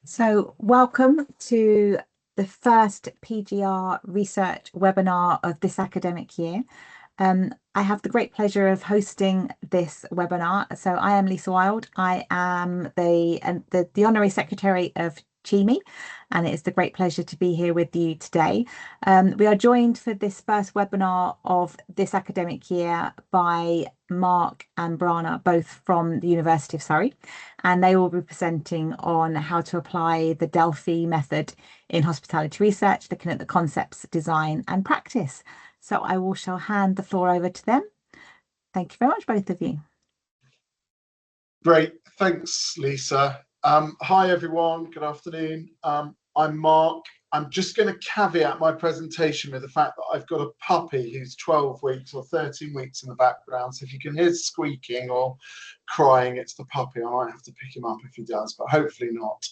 So welcome to the first PGR research webinar of this academic year. I have the great pleasure of hosting this webinar. So I am Lisa Wild. I am the Honorary Secretary of CHME, and it is the great pleasure to be here with you today. We are joined for this first webinar of this academic year by Mark and Brana, both from the University of Surrey, and they will be presenting on how to apply the Delphi method in hospitality research, looking at the concepts, design and practice. So I shall hand the floor over to them. Thank you very much, both of you. Great, thanks, Lisa. Hi, everyone. Good afternoon. I'm Mark. I'm just going to caveat my presentation with the fact that I've got a puppy who's 12 weeks or 13 weeks in the background. So if you can hear squeaking or crying, it's the puppy. I might have to pick him up if he does, but hopefully not.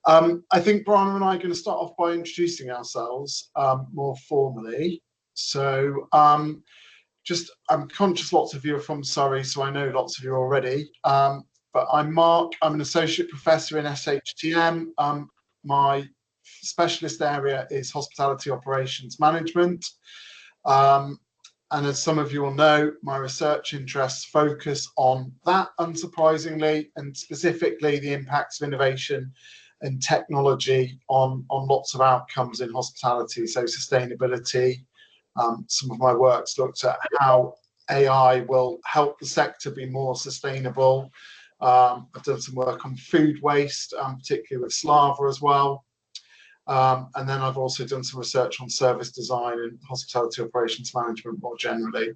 I think Brana and I are going to start off by introducing ourselves more formally. So I'm conscious lots of you are from Surrey, so I know lots of you already. But I'm Mark. I'm an associate professor in SHTM. My specialist area is hospitality operations management. And as some of you will know, my research interests focus on that, unsurprisingly, and specifically the impacts of innovation and technology on lots of outcomes in hospitality, so sustainability. Some of my work's looked at how AI will help the sector be more sustainable. I've done some work on food waste, particularly with Slava as well. And then I've also done some research on service design and hospitality operations management more generally.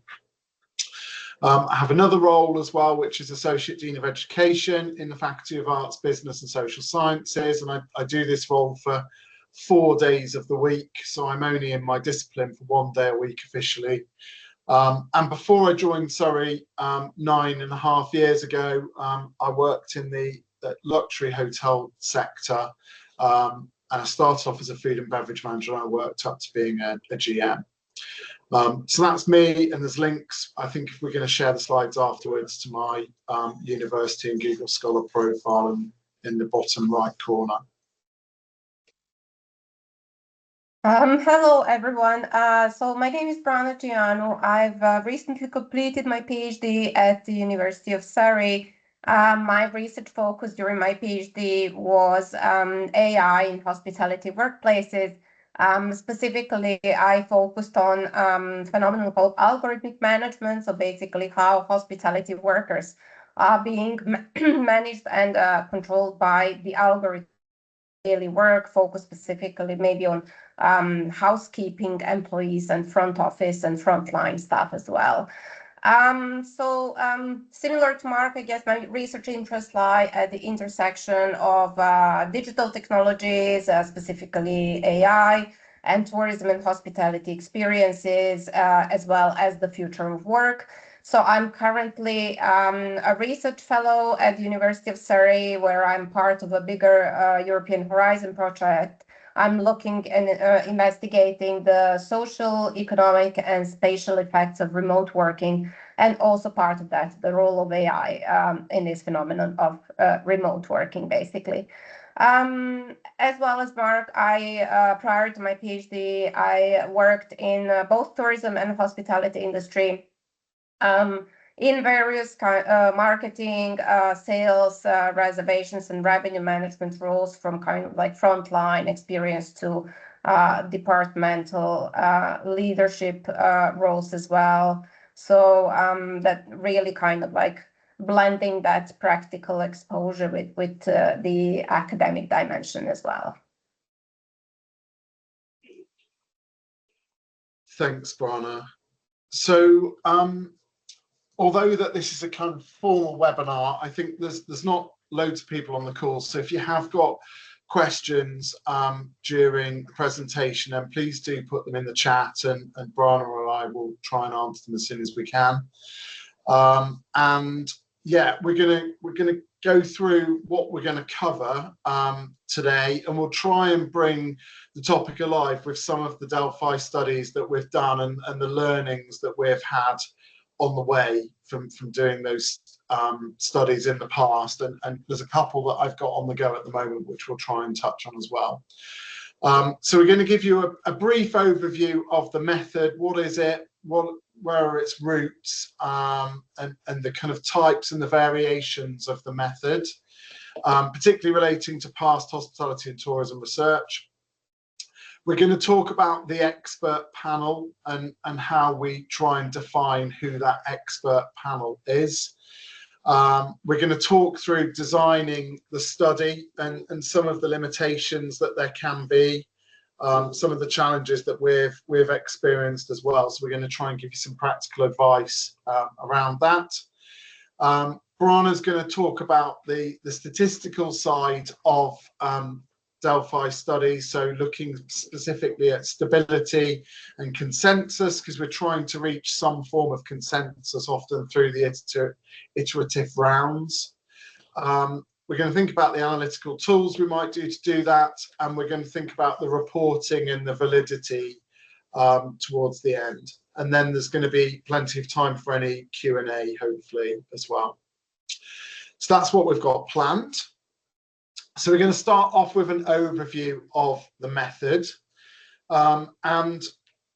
I have another role as well, which is Associate Dean of Education in the Faculty of Arts, Business and Social Sciences. And I do this role for 4 days of the week. So I'm only in my discipline for 1 day a week officially. And before I joined Surrey 9.5 years ago, I worked in the luxury hotel sector. And I started off as a food and beverage manager, and I worked up to being a GM. So that's me, and there's links. I think if we're going to share the slides afterwards to my university and Google Scholar profile in the bottom right corner. Hello, everyone. So my name is Brana Jianu. I've recently completed my PhD at the University of Surrey. My research focus during my PhD was AI in hospitality workplaces. Specifically, I focused on a phenomenon called algorithmic management. So basically how hospitality workers are being managed and controlled by the algorithm. Daily work, focus specifically maybe on housekeeping employees and front office and frontline staff as well. Similar to Mark, I guess my research interests lie at the intersection of digital technologies, specifically AI, and tourism and hospitality experiences, as well as the future of work. So I'm currently a research fellow at the University of Surrey, where I'm part of a bigger European Horizon project. I'm looking and investigating the social, economic, and spatial effects of remote working, and also part of that, the role of AI in this phenomenon of remote working, basically. As well as Mark, prior to my PhD, I worked in both tourism and hospitality industry. In various marketing, sales, reservations, and revenue management roles, from kind of like frontline experience to departmental leadership roles as well. So that really kind of like blending that practical exposure with the academic dimension as well. Thanks, Brana. So although that this is a kind of formal webinar, I think there's not loads of people on the call. So if you have got questions during the presentation, then please do put them in the chat, and Brana or I will try and answer them as soon as we can. And yeah, we're gonna go through what we're going to cover today, and we'll try and bring the topic alive with some of the Delphi studies that we've done and the learnings that we've had on the way from doing those studies in the past, and there's a couple that I've got on the go at the moment, which we'll try and touch on as well. So we're going to give you a brief overview of the method. What is it? Where are its roots? And the kind of types and the variations of the method, particularly relating to past hospitality and tourism research. We're going to talk about the expert panel and how we try and define who that expert panel is. We're going to talk through designing the study and some of the limitations that there can be, some of the challenges that we've experienced as well. So we're going to try and give you some practical advice around that. Brana's going to talk about the statistical side of Delphi studies, so looking specifically at stability and consensus, because we're trying to reach some form of consensus often through the iterative rounds. We're going to think about the analytical tools we might do to do that, and we're going to think about the reporting and the validity towards the end. And then there's going to be plenty of time for any Q&A, hopefully, as well. So that's what we've got planned. So we're going to start off with an overview of the method. And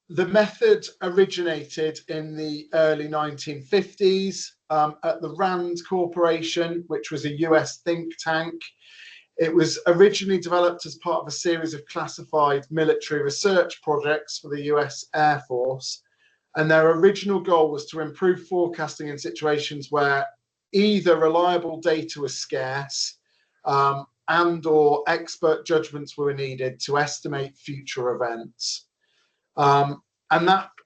the method originated in the early 1950s at the RAND Corporation, which was a US think tank. It was originally developed as part of a series of classified military research projects for the US Air Force. And their original goal was to improve forecasting in situations where either reliable data was scarce and or expert judgments were needed to estimate future events. And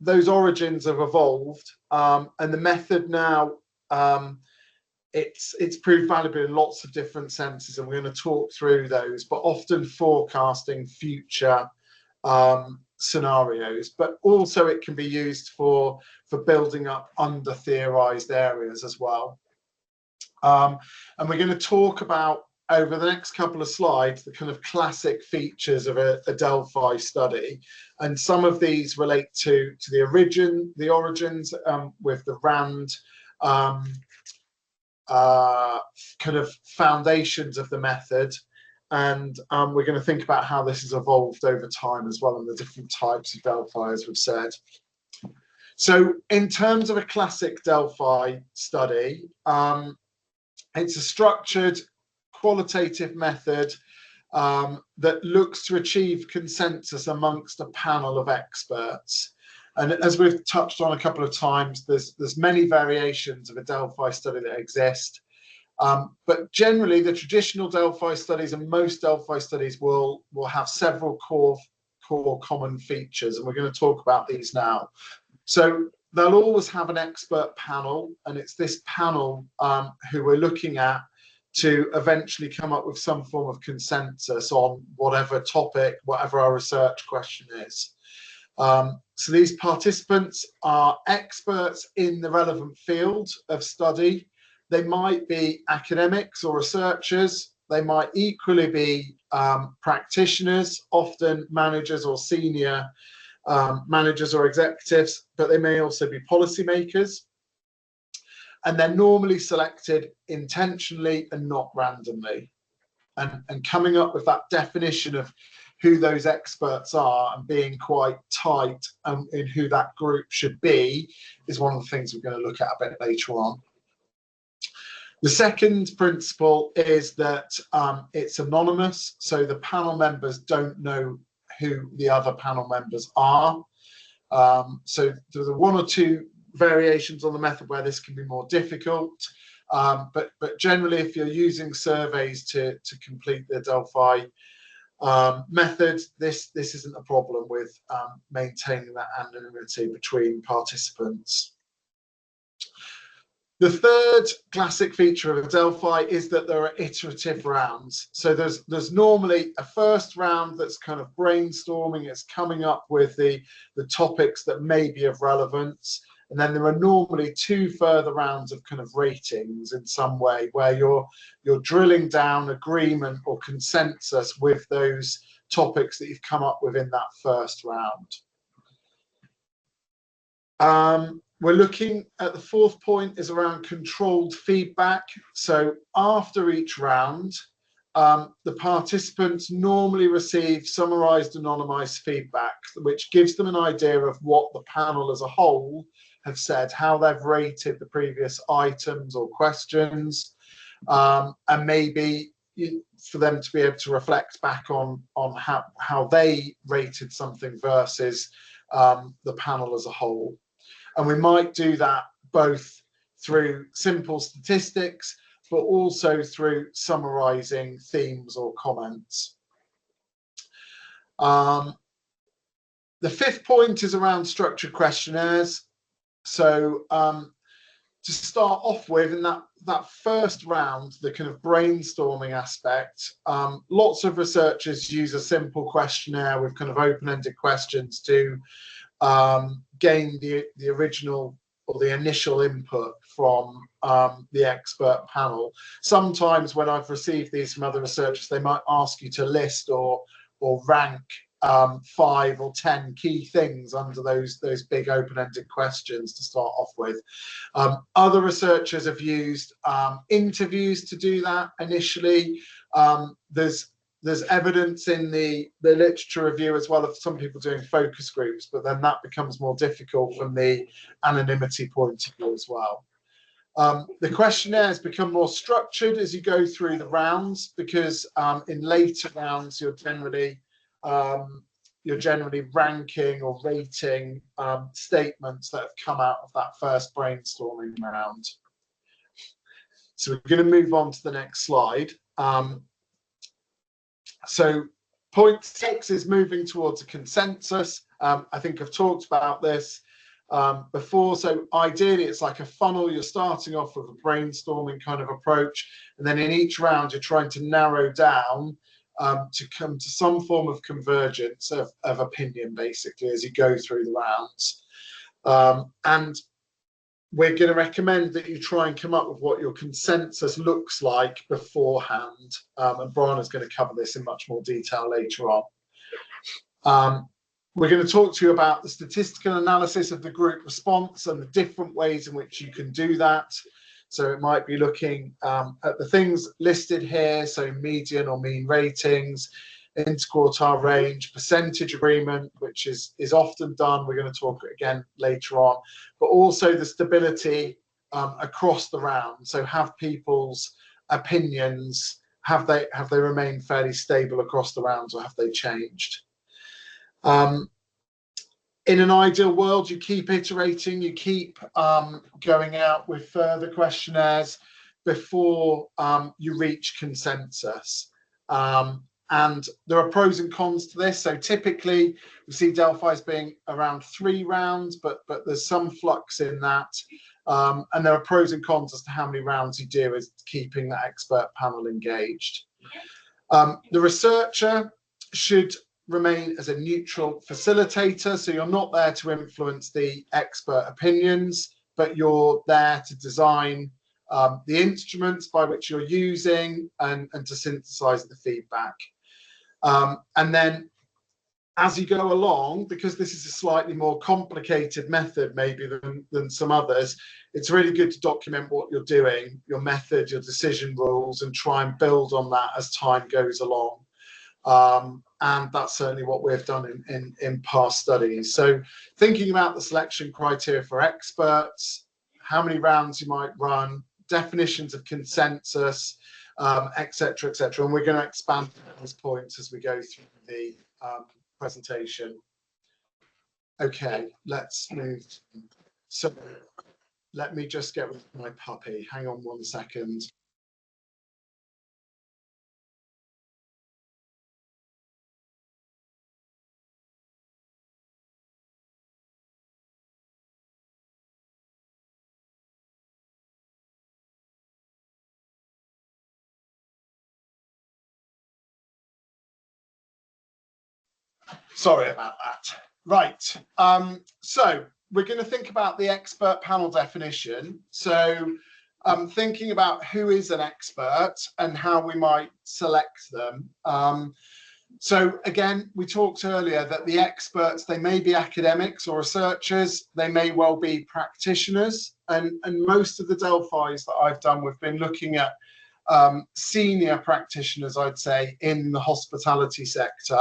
those origins have evolved, and the method now, it's proved valuable in lots of different senses, and we're going to talk through those, but often forecasting future scenarios, but also it can be used for building up under theorized areas as well. And we're going to talk about, over the next couple of slides, the kind of classic features of a Delphi study, and some of these relate to the origins with the RAND kind of foundations of the method, and we're going to think about how this has evolved over time as well, and the different types of Delphi, as we've said. So in terms of a classic Delphi study, it's a structured qualitative method that looks to achieve consensus amongst a panel of experts. And as we've touched on a couple of times, there's many variations of a Delphi study that exist. But generally, the traditional Delphi studies and most Delphi studies will have several core common features, and we're going to talk about these now. So they'll always have an expert panel, and it's this panel who we're looking at to eventually come up with some form of consensus on whatever topic, whatever our research question is. So these participants are experts in the relevant field of study. They might be academics or researchers. They might equally be practitioners, often managers or senior managers or executives, but they may also be policymakers. And they're normally selected intentionally and not randomly. And coming up with that definition of who those experts are and being quite tight in who that group should be is one of the things we're going to look at a bit later on. The second principle is that it's anonymous, so the panel members don't know who the other panel members are. So there's one or two variations on the method where this can be more difficult, but generally, if you're using surveys to complete the Delphi method, this isn't a problem with maintaining that anonymity between participants. The third classic feature of a Delphi is that there are iterative rounds. So there's normally a first round that's kind of brainstorming, it's coming up with the topics that may be of relevance. And then there are normally two further rounds of kind of ratings in some way, where you're drilling down agreement or consensus with those topics that you've come up with in that first round. We're looking at the fourth point is around controlled feedback. So after each round, the participants normally receive summarized anonymized feedback, which gives them an idea of what the panel as a whole have said, how they've rated the previous items or questions, and maybe for them to be able to reflect back on how they rated something versus the panel as a whole. And we might do that both through simple statistics, but also through summarizing themes or comments. The fifth point is around structured questionnaires. So to start off with, in that first round, the kind of brainstorming aspect, lots of researchers use a simple questionnaire with kind of open-ended questions to gain the original or the initial input from the expert panel. Sometimes when I've received these from other researchers, they might ask you to list or rank 5 or 10 key things under those big open-ended questions to start off with. Other researchers have used interviews to do that initially. There's evidence in the literature review as well of some people doing focus groups, but then that becomes more difficult from the anonymity point of view as well. The questionnaires become more structured as you go through the rounds, because in later rounds you're generally ranking or rating statements that have come out of that first brainstorming round. So we're going to move on to the next slide. So point 6 is moving towards a consensus. I think I've talked about this before. So ideally, it's like a funnel. You're starting off with a brainstorming kind of approach, and then in each round, you're trying to narrow down to come to some form of convergence of opinion, basically, as you go through the rounds. And we're going to recommend that you try and come up with what your consensus looks like beforehand. And Brana's going to cover this in much more detail later on. We're going to talk to you about the statistical analysis of the group response and the different ways in which you can do that. So it might be looking at the things listed here, so median or mean ratings, interquartile range, percentage agreement, which is often done. We're going to talk again later on, but also the stability across the round. So have people's opinions, have they remained fairly stable across the rounds, or have they changed? In an ideal world, you keep iterating, you keep going out with further questionnaires before you reach consensus. And there are pros and cons to this. So typically, we see Delphi as being around 3 rounds, but there's some flux in that. And there are pros and cons as to how many rounds you do as keeping that expert panel engaged. The researcher should remain as a neutral facilitator. So you're not there to influence the expert opinions, but you're there to design the instruments by which you're using and to synthesize the feedback. And then as you go along, because this is a slightly more complicated method maybe than some others, it's really good to document what you're doing, your method, your decision rules, and try and build on that as time goes along. And that's certainly what we've done in past studies. So thinking about the selection criteria for experts, how many rounds you might run, definitions of consensus, et cetera, et cetera. And we're going to expand those points as we go through the presentation. Okay, let's move. So let me just get rid of my puppy. Hang on 1 second. Sorry about that. Right. So we're going to think about the expert panel definition. So thinking about who is an expert and how we might select them. So again, we talked earlier that the experts, they may be academics or researchers, they may well be practitioners, and most of the Delphis that I've done, we've been looking at senior practitioners, I'd say, in the hospitality sector.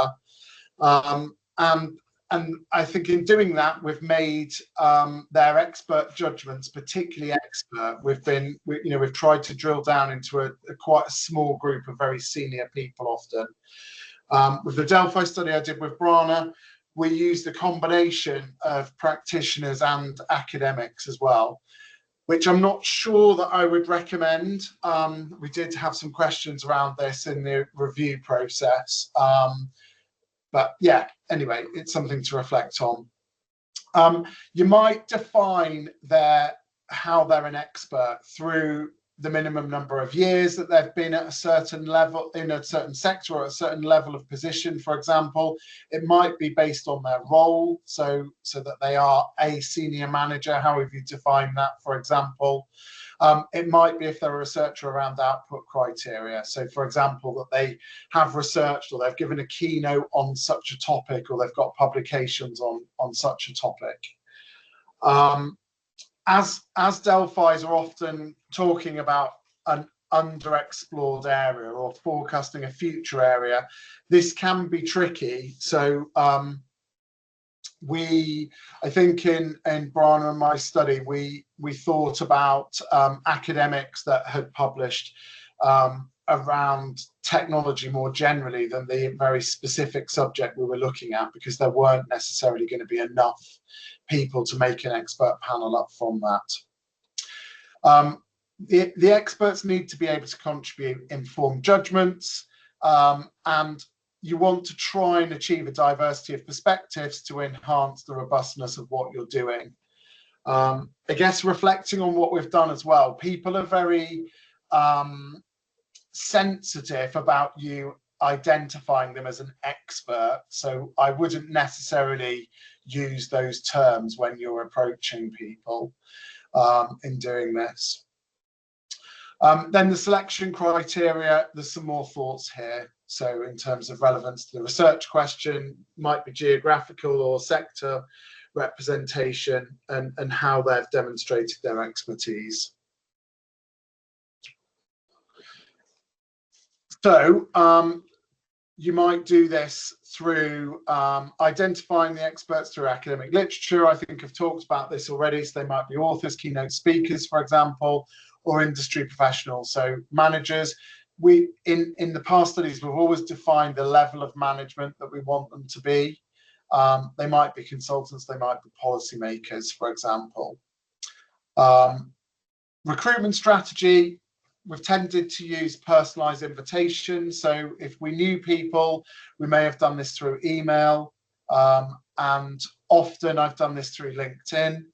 And I think in doing that, we've made their expert judgments particularly expert. We've tried to drill down into a quite a small group of very senior people often. With the Delphi study I did with Brana, we used a combination of practitioners and academics as well, which I'm not sure that I would recommend. We did have some questions around this in the review process. But yeah, anyway, it's something to reflect on. You might define how they're an expert through the minimum number of years that they've been at a certain level in a certain sector or a certain level of position, for example. It might be based on their role, so that they are a senior manager, however you define that, for example. It might be if they're a researcher around output criteria. So, for example, that they have researched or they've given a keynote on such a topic, or they've got publications on such a topic. As Delphis are often talking about an underexplored area or forecasting a future area, this can be tricky. So I think in Brana and my study, we thought about academics that had published around technology more generally than the very specific subject we were looking at, because there weren't necessarily going to be enough people to make an expert panel up from that. The experts need to be able to contribute informed judgments, and you want to try and achieve a diversity of perspectives to enhance the robustness of what you're doing. I guess reflecting on what we've done as well, people are very sensitive about you identifying them as an expert, so I wouldn't necessarily use those terms when you're approaching people in doing this. Then the selection criteria, there's some more thoughts here. So in terms of relevance to the research question, might be geographical or sector representation, and how they've demonstrated their expertise. So you might do this through identifying the experts through academic literature. I think I've talked about this already. So they might be authors, keynote speakers, for example, or industry professionals. So managers, in the past studies, we've always defined the level of management that we want them to be. They might be consultants, they might be policymakers, for example. Recruitment strategy, we've tended to use personalized invitations. So if we knew people, we may have done this through email, and often I've done this through LinkedIn,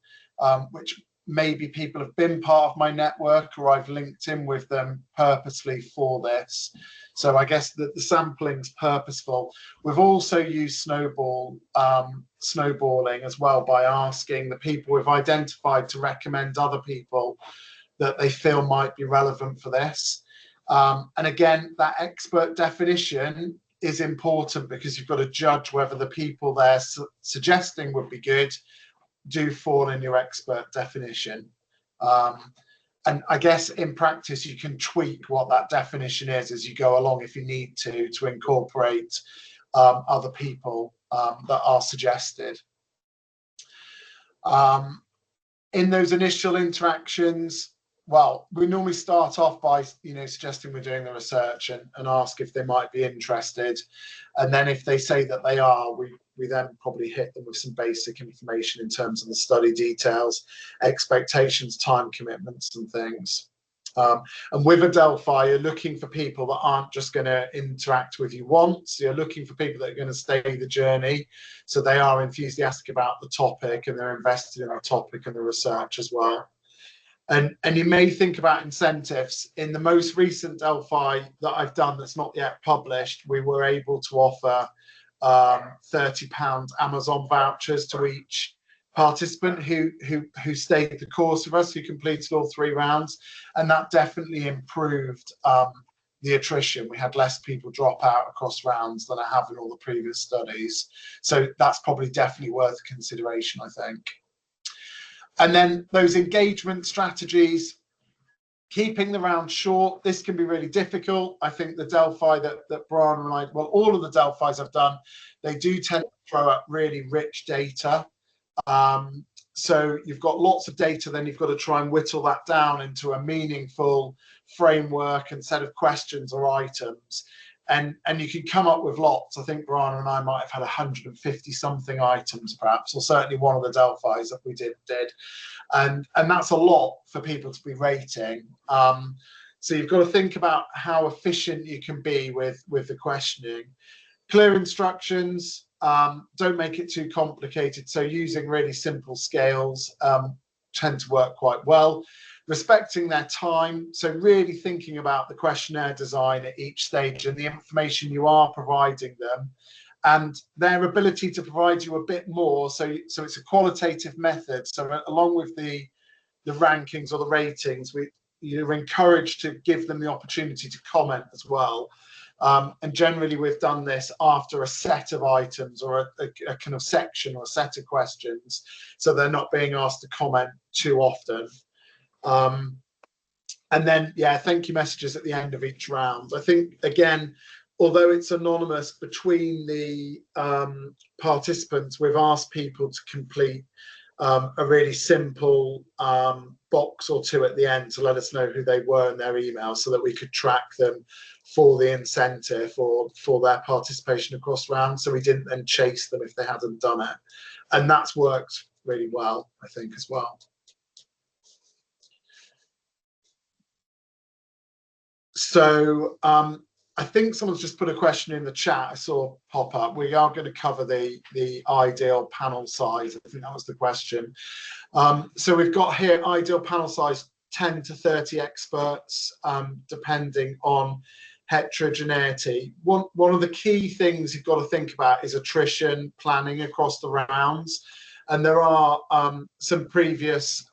which maybe people have been part of my network, or I've linked in with them purposely for this. So I guess that the sampling's purposeful. We've also used snowballing as well, by asking the people we've identified to recommend other people that they feel might be relevant for this. And again, that expert definition is important, because you've got to judge whether the people they're suggesting would be good do fall in your expert definition. And I guess in practice, you can tweak what that definition is as you go along if you need to incorporate other people that are suggested. In those initial interactions, well, we normally start off by suggesting we're doing the research and ask if they might be interested. And then if they say that they are, we then probably hit them with some basic information in terms of the study details, expectations, time commitments and things. And with a Delphi, you're looking for people that aren't just going to interact with you once. You're looking for people that are going to stay the journey. So they are enthusiastic about the topic and they're invested in the topic and the research as well. And you may think about incentives. In the most recent Delphi that I've done that's not yet published, we were able to offer £30 Amazon vouchers to each participant who stayed the course with us, who completed all 3 rounds, and that definitely improved the attrition. We had less people drop out across rounds than I have in all the previous studies. So that's probably definitely worth consideration, I think. And then those engagement strategies, keeping the round short. This can be really difficult. I think the Delphi that Brana and I, well, all of the Delphis I've done, they do tend to throw up really rich data. So you've got lots of data, then you've got to try and whittle that down into a meaningful framework and set of questions or items. And you can come up with lots. I think Brana and I might have had 150 something items perhaps, or certainly one of the Delphis that we did. And that's a lot for people to be rating. So you've got to think about how efficient you can be with the questioning. Clear instructions, don't make it too complicated. So using really simple scales tend to work quite well. Respecting their time, so really thinking about the questionnaire design at each stage and the information you are providing them, and their ability to provide you a bit more. So it's a qualitative method. So along with the rankings or the ratings, you're encouraged to give them the opportunity to comment as well. And generally we've done this after a set of items or a kind of section or a set of questions, so they're not being asked to comment too often. And then, yeah, thank you messages at the end of each round. I think, again, although it's anonymous between the participants, we've asked people to complete a really simple box or two at the end to let us know who they were in their email, so that we could track them for the incentive or for their participation across rounds, so we didn't then chase them if they hadn't done it. And that's worked really well, I think, as well. So I think someone's just put a question in the chat I saw pop up. We are going to cover the ideal panel size. I think that was the question. So we've got here ideal panel size 10 to 30 experts, depending on heterogeneity. One of the key things you've got to think about is attrition planning across the rounds. And there are some previous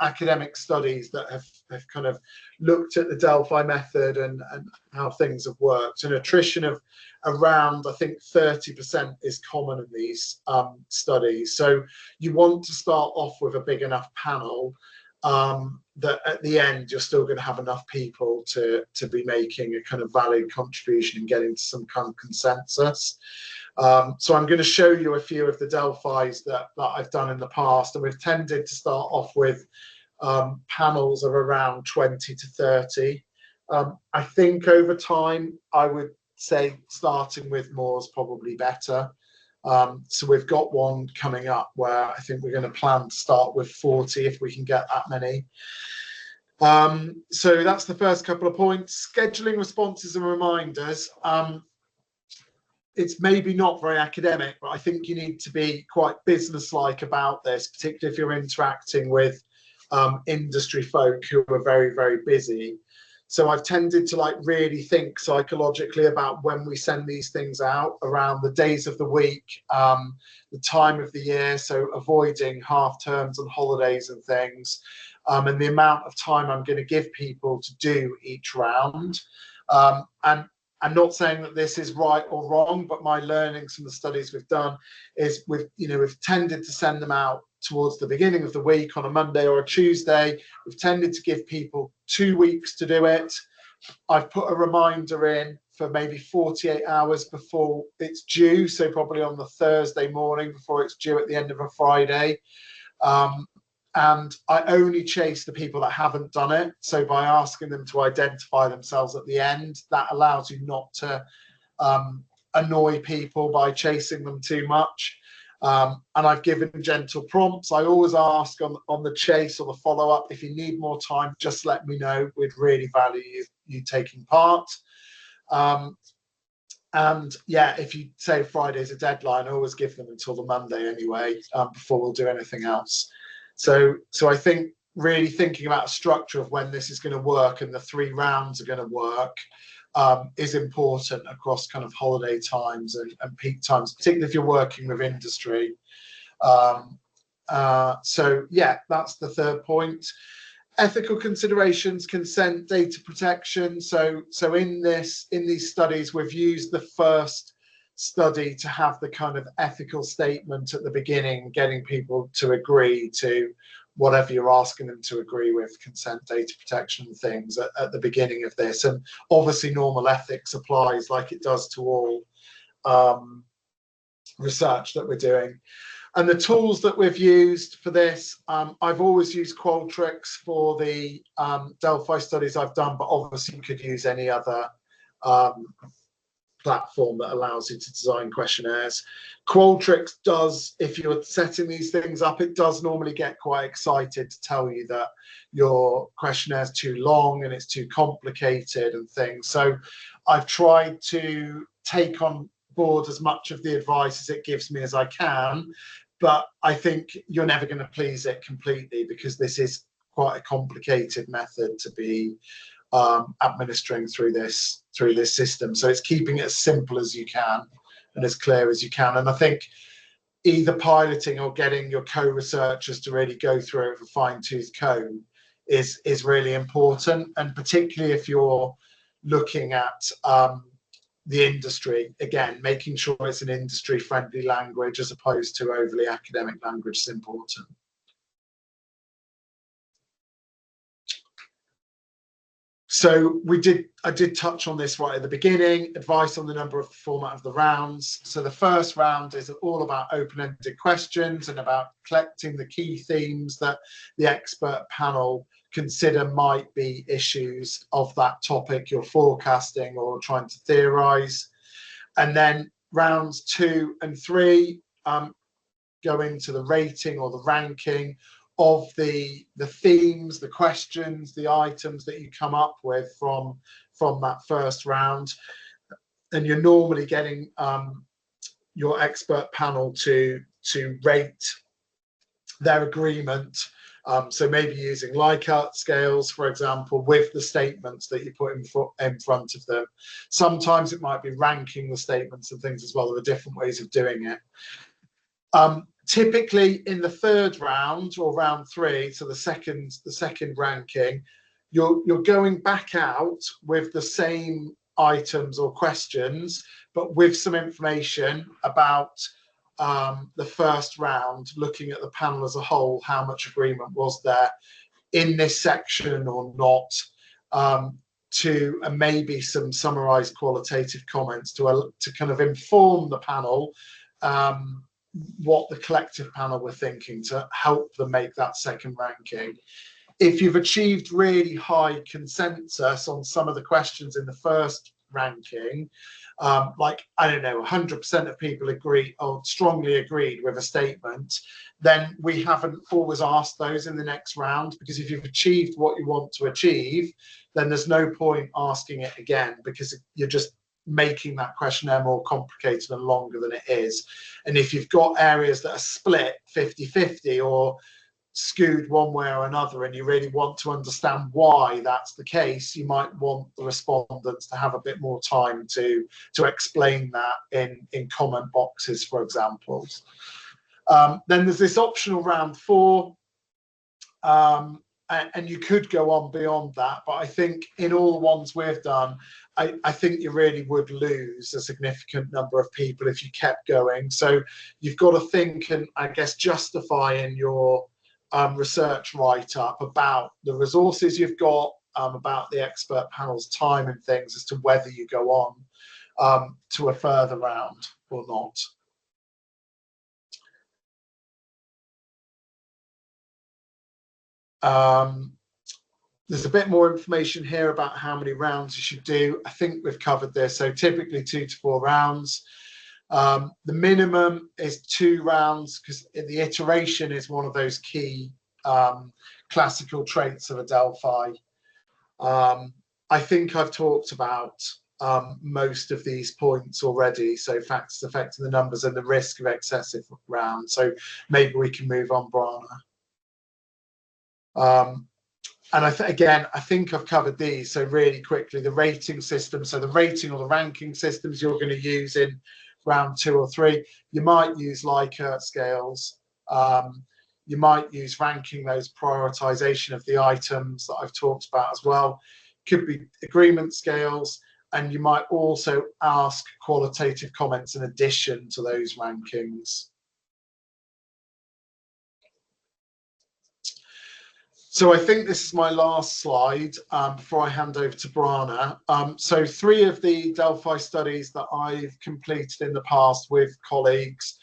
academic studies that have kind of looked at the Delphi method and how things have worked. And attrition of around, I think, 30% is common in these studies. So you want to start off with a big enough panel that at the end you're still going to have enough people to be making a kind of valid contribution and getting to some kind of consensus. So I'm going to show you a few of the Delphis that I've done in the past, and we've tended to start off with panels of around 20 to 30. I think over time, I would say starting with more is probably better. So we've got one coming up where I think we're going to plan to start with 40 if we can get that many. So that's the first couple of points. Scheduling responses and reminders. It's maybe not very academic, but I think you need to be quite business-like about this, particularly if you're interacting with industry folk who are very, very busy. So I've tended to really think psychologically about when we send these things out, around the days of the week, the time of the year, so avoiding half terms and holidays and things, and the amount of time I'm going to give people to do each round. And I'm not saying that this is right or wrong, but my learnings from the studies we've done is we've tended to send them out towards the beginning of the week on a Monday or a Tuesday. We've tended to give people 2 weeks to do it. I've put a reminder in for maybe 48 hours before it's due, so probably on the Thursday morning before it's due at the end of a Friday. And I only chase the people that haven't done it. So by asking them to identify themselves at the end, that allows you not to annoy people by chasing them too much. And I've given gentle prompts. I always ask on the chase or the follow-up, if you need more time, just let me know. We'd really value you taking part. And yeah, if you say Friday's a deadline, I always give them until the Monday anyway, before we'll do anything else. So I think really thinking about a structure of when this is going to work and the 3 rounds are going to work is important across kind of holiday times and peak times, particularly if you're working with industry. So yeah, that's the third point. Ethical considerations, consent, data protection. So in these studies, we've used the first study to have the kind of ethical statement at the beginning, getting people to agree to whatever you're asking them to agree with, consent, data protection things at the beginning of this. And obviously normal ethics applies like it does to all research that we're doing. And the tools that we've used for this, I've always used Qualtrics for the Delphi studies I've done, but obviously you could use any other platform that allows you to design questionnaires. Qualtrics does, if you're setting these things up, it does normally get quite excited to tell you that your questionnaire is too long and it's too complicated and things. So I've tried to take on board as much of the advice as it gives me as I can, but I think you're never going to please it completely because this is quite a complicated method to be administering through this system. So it's keeping it as simple as you can and as clear as you can. And I think either piloting or getting your co-researchers to really go through it with a fine-tooth comb is really important, and particularly if you're looking at the industry, again, making sure it's an industry-friendly language as opposed to overly academic language is important. So I did touch on this right at the beginning, advice on the number of the format of the rounds. So the first round is all about open-ended questions and about collecting the key themes that the expert panel consider might be issues of that topic you're forecasting or trying to theorize. And then rounds 2 and 3 go into the rating or the ranking of the themes, the questions, the items that you come up with from that first round. And you're normally getting your expert panel to rate their agreement. So maybe using Likert scales, for example, with the statements that you put in front of them. Sometimes it might be ranking the statements and things as well. There are different ways of doing it. Typically in the third round or round 3, so the second ranking, you're going back out with the same items or questions, but with some information about the first round, looking at the panel as a whole, how much agreement was there in this section or not, and maybe some summarized qualitative comments to kind of inform the panel what the collective panel were thinking to help them make that second ranking. If you've achieved really high consensus on some of the questions in the first ranking, like, I don't know, 100% of people agree or strongly agreed with a statement, then we haven't always asked those in the next round, because if you've achieved what you want to achieve, then there's no point asking it again, because you're just making that questionnaire more complicated and longer than it is. And if you've got areas that are split 50-50 or skewed one way or another, and you really want to understand why that's the case, you might want the respondents to have a bit more time to explain that in comment boxes, for example. Then there's this optional round 4, and you could go on beyond that, but I think in all the ones we've done, I think you really would lose a significant number of people if you kept going. So you've got to think and, I guess, justify in your research write-up about the resources you've got, about the expert panel's time and things, as to whether you go on to a further round or not. There's a bit more information here about how many rounds you should do. I think we've covered this. So typically 2 to 4 rounds. The minimum is 2 rounds, because the iteration is one of those key classical traits of a Delphi. I think I've talked about most of these points already. So factors affecting the numbers and the risk of excessive rounds. So maybe we can move on, Brana. And again, I think I've covered these. So really quickly, the rating system. So the rating or the ranking systems you're going to use in round 2 or 3. You might use Likert scales. You might use ranking those prioritization of the items that I've talked about as well. Could be agreement scales, and you might also ask qualitative comments in addition to those rankings. So I think this is my last slide before I hand over to Brana. So 3 of the Delphi studies that I've completed in the past with colleagues,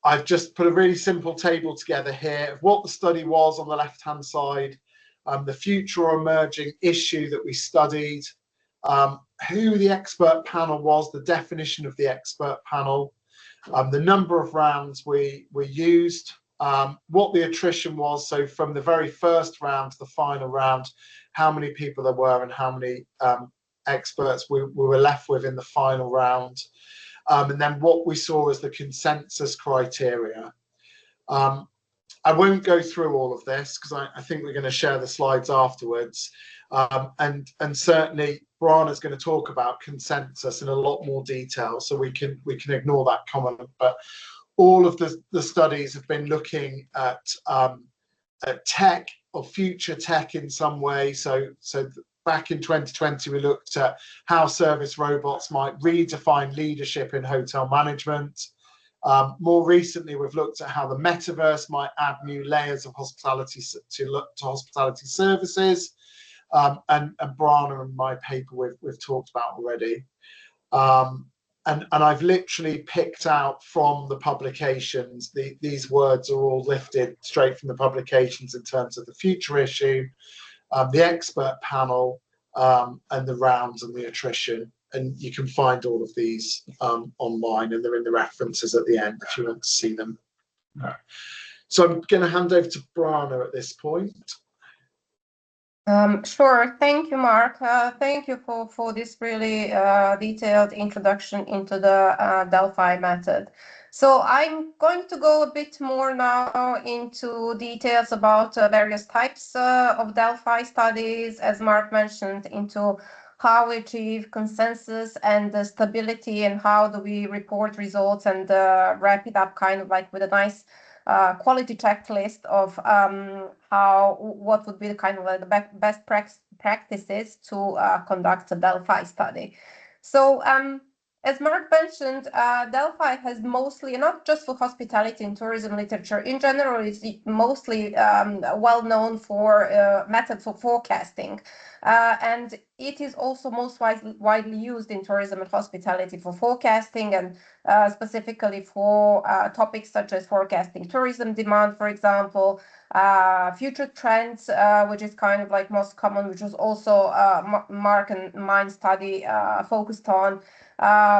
I've just put a really simple table together here of what the study was on the left-hand side, the future or emerging issue that we studied, who the expert panel was, the definition of the expert panel, the number of rounds we used, what the attrition was, so from the very first round to the final round, how many people there were and how many experts we were left with in the final round, and then what we saw as the consensus criteria. I won't go through all of this because I think we're going to share the slides afterwards, and certainly Brana's going to talk about consensus in a lot more detail, so we can ignore that comment. But all of the studies have been looking at tech or future tech in some way. So back in 2020, we looked at how service robots might redefine leadership in hotel management. More recently, we've looked at how the metaverse might add new layers of hospitality to hospitality services. And Brana and my paper we've talked about already. And I've literally picked out from the publications, these words are all lifted straight from the publications in terms of the future issue, the expert panel, and the rounds and the attrition. And you can find all of these online, and they're in the references at the end if you want to see them. So I'm going to hand over to Brana at this point. Sure. Thank you, Mark. Thank you for this really detailed introduction into the Delphi method. So I'm going to go a bit more now into details about various types of Delphi studies, as Mark mentioned, into how we achieve consensus and the stability, and how do we report results and wrap it up kind of like with a nice quality checklist of what would be the kind of like the best practices to conduct a Delphi study. So as Mark mentioned, Delphi has mostly, not just for hospitality and tourism literature, in general, it's mostly well known for method for forecasting. And it is also most widely used in tourism and hospitality for forecasting, and specifically for topics such as forecasting tourism demand, for example, future trends, which is kind of like most common, which was also Mark and mine study focused on,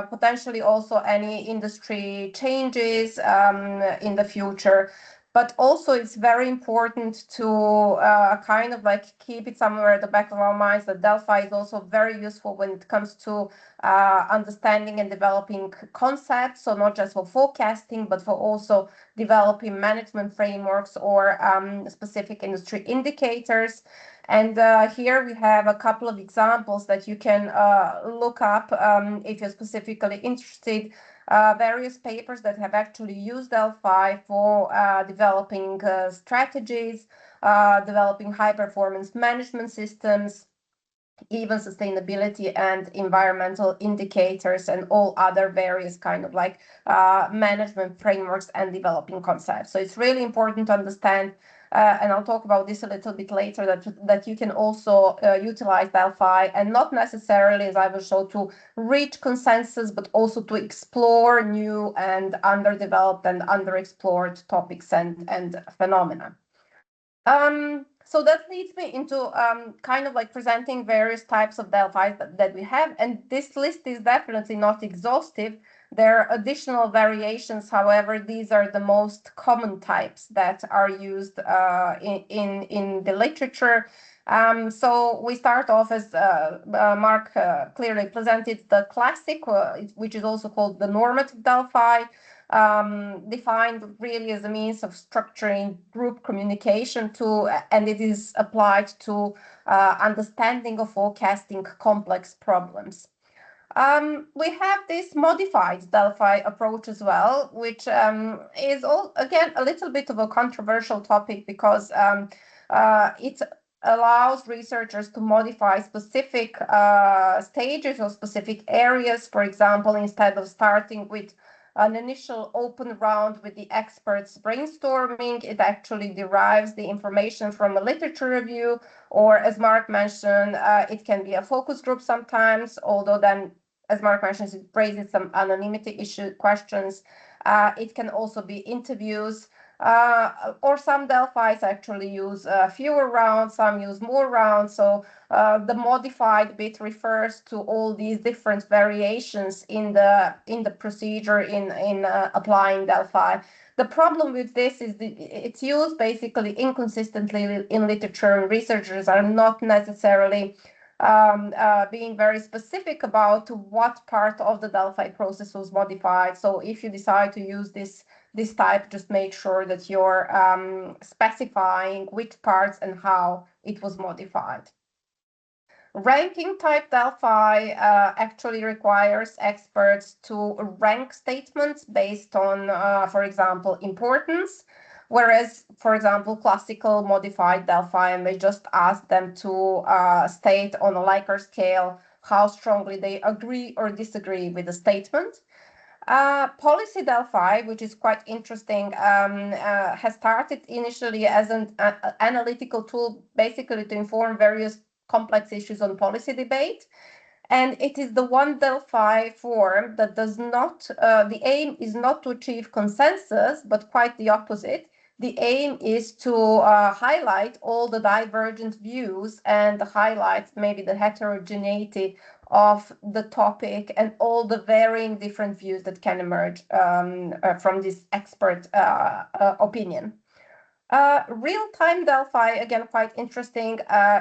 potentially also any industry changes in the future. But also it's very important to kind of like keep it somewhere at the back of our minds that Delphi is also very useful when it comes to understanding and developing concepts. So not just for forecasting, but for also developing management frameworks or specific industry indicators. And here we have a couple of examples that you can look up if you're specifically interested. Various papers that have actually used Delphi for developing strategies, developing high-performance management systems, even sustainability and environmental indicators, and all other various kind of like management frameworks and developing concepts. So it's really important to understand, and I'll talk about this a little bit later, that you can also utilize Delphi, and not necessarily, as I will show, to reach consensus, but also to explore new and underdeveloped and underexplored topics and phenomena. So that leads me into kind of like presenting various types of Delphi that we have, and this list is definitely not exhaustive. There are additional variations. However, these are the most common types that are used in the literature. So we start off, as Mark clearly presented, the classic, which is also called the normative Delphi, defined really as a means of structuring group communication and it is applied to understanding of forecasting complex problems. We have this modified Delphi approach as well, which is again a little bit of a controversial topic because it allows researchers to modify specific stages or specific areas. For example, instead of starting with an initial open round with the experts brainstorming, it actually derives the information from a literature review, or as Mark mentioned, it can be a focus group sometimes, although then, as Mark mentions, it raises some anonymity issue questions. It can also be interviews, or some Delphis actually use fewer rounds, some use more rounds. So the modified bit refers to all these different variations in the procedure in applying Delphi. The problem with this is that it's used basically inconsistently in literature, and researchers are not necessarily being very specific about what part of the Delphi process was modified. So if you decide to use this type, just make sure that you're specifying which parts and how it was modified. Ranking type Delphi actually requires experts to rank statements based on, for example, importance, whereas, for example, classical modified Delphi may just ask them to state on a Likert scale how strongly they agree or disagree with the statement. Policy Delphi, which is quite interesting, has started initially as an analytical tool, basically to inform various complex issues on policy debate. And it is the one Delphi form that does not, the aim is not to achieve consensus, but quite the opposite. The aim is to highlight all the divergent views and highlight maybe the heterogeneity of the topic and all the varying different views that can emerge from this expert opinion. Real-time Delphi, again, quite interesting,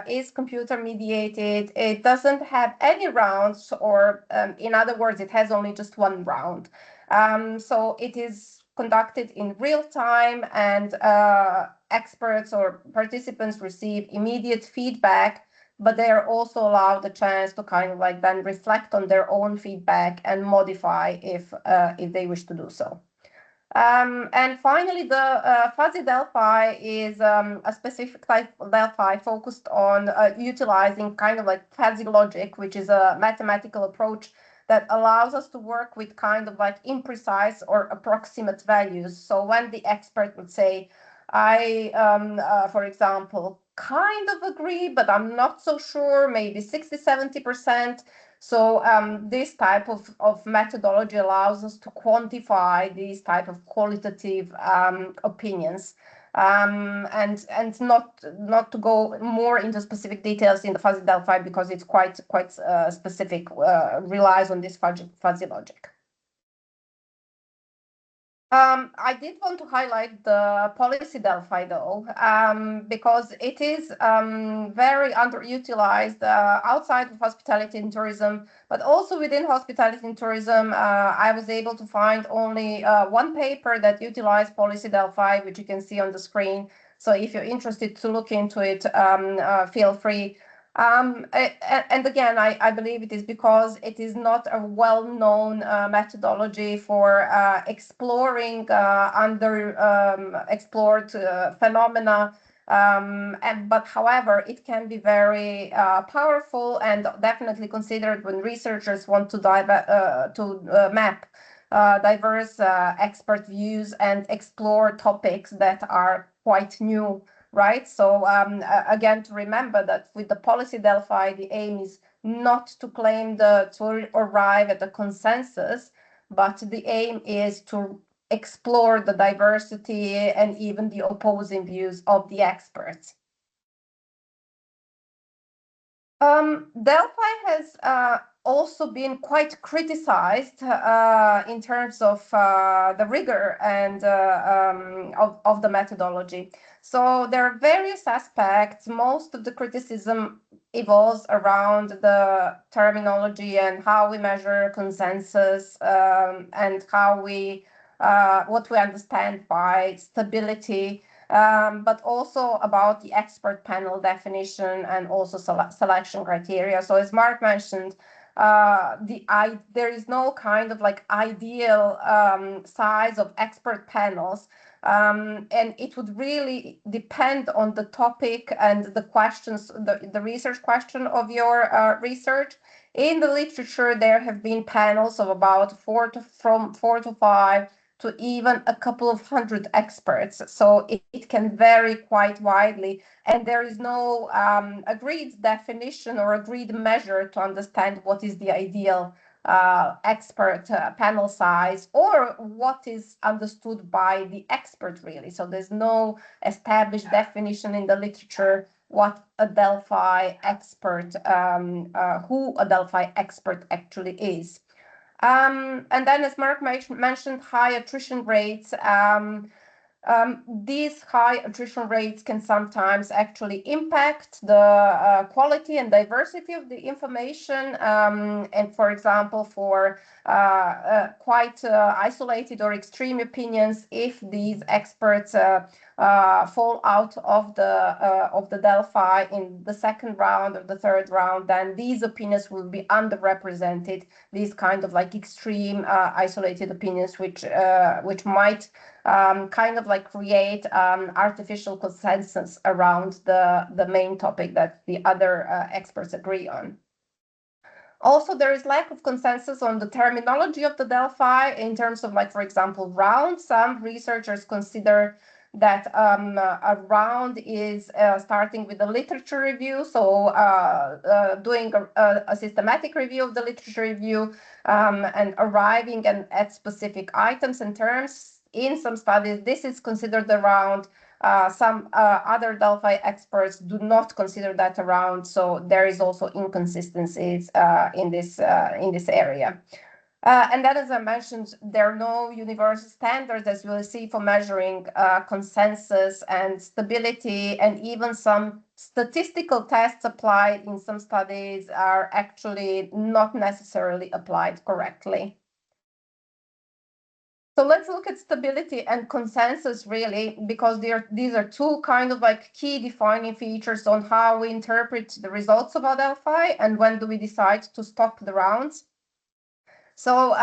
is computer-mediated. It doesn't have any rounds, or in other words, it has only just one round. So it is conducted in real time, and experts or participants receive immediate feedback, but they are also allowed the chance to kind of like then reflect on their own feedback and modify if they wish to do so. And finally, the fuzzy Delphi is a specific type of Delphi focused on utilizing kind of like fuzzy logic, which is a mathematical approach that allows us to work with kind of like imprecise or approximate values. So when the expert would say, for example, kind of agree, but I'm not so sure, maybe 60, 70%. So this type of methodology allows us to quantify these type of qualitative opinions, and not to go more into specific details in the fuzzy Delphi because it's quite specific, relies on this fuzzy logic. I did want to highlight the policy Delphi though, because it is very underutilized outside of hospitality and tourism, but also within hospitality and tourism. I was able to find only one paper that utilized policy Delphi, which you can see on the screen. So if you're interested to look into it, feel free. And again, I believe it is because it is not a well-known methodology for exploring explored phenomena. But however, it can be very powerful and definitely considered when researchers want to map diverse expert views and explore topics that are quite new. Right. So again, to remember that with the policy Delphi, the aim is not to claim to arrive at a consensus, but the aim is to explore the diversity and even the opposing views of the experts. Delphi has also been quite criticized in terms of the rigor and of the methodology. So there are various aspects. Most of the criticism evolves around the terminology and how we measure consensus, and how what we understand by stability. But also about the expert panel definition and also selection criteria. So as Mark mentioned, there is no kind of like ideal size of expert panels. And it would really depend on the topic and the questions, the research question of your research. In the literature, there have been panels of about from 4 to 5 to even a couple of hundred experts. So it can vary quite widely. And there is no agreed definition or agreed measure to understand what is the ideal expert panel size or what is understood by the expert, really. So there's no established definition in the literature what a Delphi expert, who a Delphi expert actually is. And then, as Mark mentioned, high attrition rates. These high attrition rates can sometimes actually impact the quality and diversity of the information. And for example, for quite isolated or extreme opinions, if these experts fall out of the Delphi in the second round or the third round, then these opinions will be underrepresented. These kind of like extreme isolated opinions, which might kind of like create artificial consensus around the main topic that the other experts agree on. Also, there is lack of consensus on the terminology of the Delphi in terms of, like, for example, round. Some researchers consider that a round is starting with a literature review, so doing a systematic review of the literature review and arriving at specific items and terms. In some studies, this is considered a round. Some other Delphi experts do not consider that a round, so there is also inconsistencies in this area. And then, as I mentioned, there are no universal standards, as we'll see, for measuring consensus and stability, and even some statistical tests applied in some studies are actually not necessarily applied correctly. So let's look at stability and consensus, really, because these are two kind of like key defining features on how we interpret the results of our Delphi and when do we decide to stop the rounds. So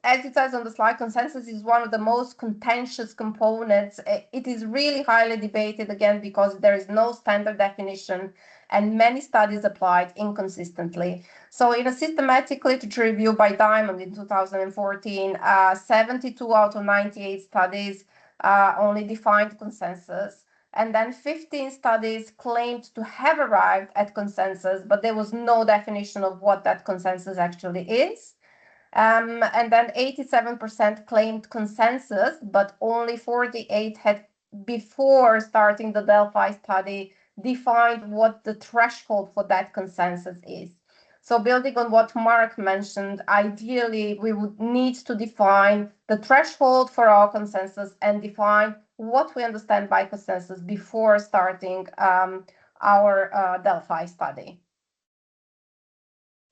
as it says on the slide, consensus is one of the most contentious components. It is really highly debated, again, because there is no standard definition and many studies applied inconsistently. So in a systematic literature review by Diamond in 2014, 72 out of 98 studies only defined consensus. And then 15 studies claimed to have arrived at consensus, but there was no definition of what that consensus actually is. And then 87% claimed consensus, but only 48 had, before starting the Delphi study, defined what the threshold for that consensus is. So building on what Mark mentioned, ideally, we would need to define the threshold for our consensus and define what we understand by consensus before starting our Delphi study.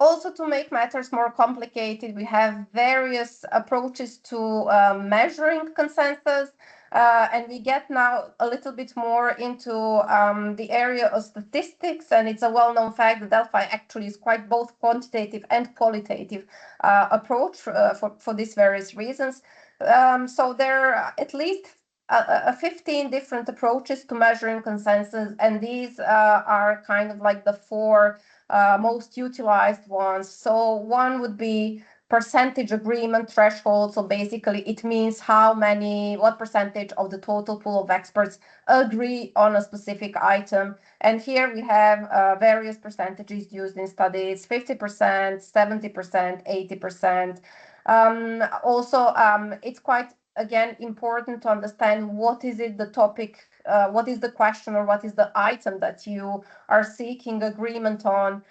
Also, to make matters more complicated, we have various approaches to measuring consensus, and we get now a little bit more into the area of statistics, and it's a well-known fact that Delphi actually is quite both quantitative and qualitative approach for these various reasons. So there are at least 15 different approaches to measuring consensus, and these are kind of like the four most utilized ones. So one would be percentage agreement threshold. So basically it means what percentage of the total pool of experts agree on a specific item. And here we have various percentages used in studies: 50%, 70%, 80%. Also, it's quite, again, important to understand what is it the topic, what is the question, or what is the item that you are seeking agreement on.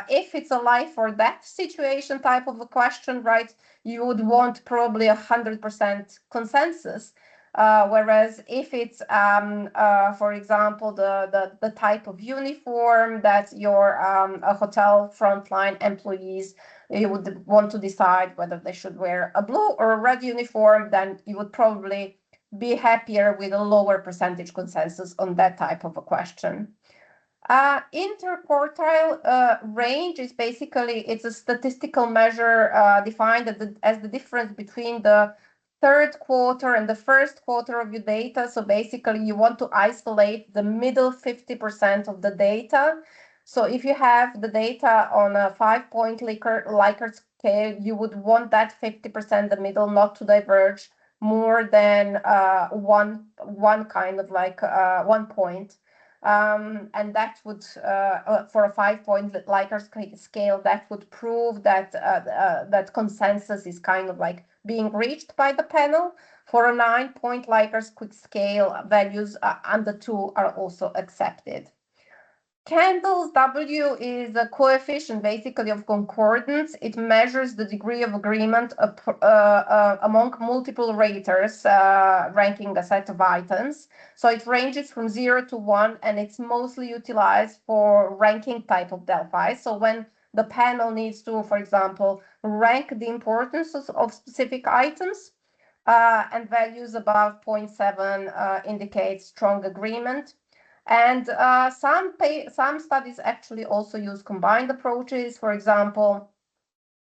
If it's a life or death situation type of a question, right, you would want probably 100% consensus. Whereas if it's, for example, the type of uniform that your hotel frontline employees, you would want to decide whether they should wear a blue or a red uniform, then you would probably be happier with a lower percentage consensus on that type of a question. Interquartile range is basically, it's a statistical measure defined as the difference between the third quarter and the first quarter of your data. So basically you want to isolate the middle 50% of the data. So if you have the data on a 5-point Likert scale, you would want that 50%, the middle, not to diverge more than one kind of like 1 point. And that would, for a 5-point Likert scale, that would prove that that consensus is kind of like being reached by the panel. For a 9-point Likert scale, values under 2 are also accepted. Candles W is a coefficient basically of concordance. It measures the degree of agreement among multiple raters ranking a set of items. So it ranges from 0 to 1, and it's mostly utilized for ranking type of Delphi. So when the panel needs to, for example, rank the importance of specific items, and values above 0.7 indicate strong agreement. And some studies actually also use combined approaches. For example,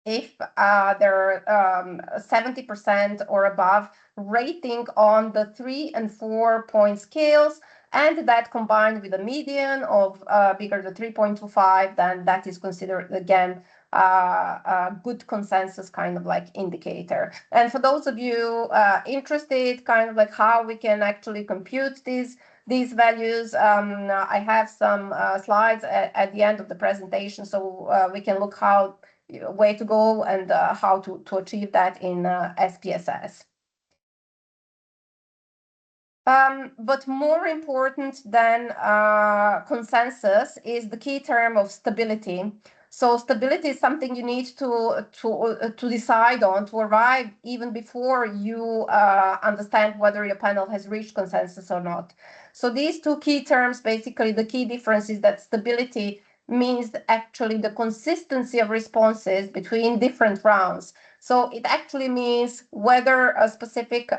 if there are 70% or above rating on the 3 and 4-point scales, and that combined with a median of bigger than 3.25, then that is considered again a good consensus kind of like indicator. And for those of you interested, kind of like how we can actually compute these values, I have some slides at the end of the presentation, so we can look how way to go and how to achieve that in SPSS. But more important than consensus is the key term of stability. So stability is something you need to decide on, to arrive even before you understand whether your panel has reached consensus or not. So these two key terms, basically the key difference is that stability means actually the consistency of responses between different rounds. So it actually means whether a specific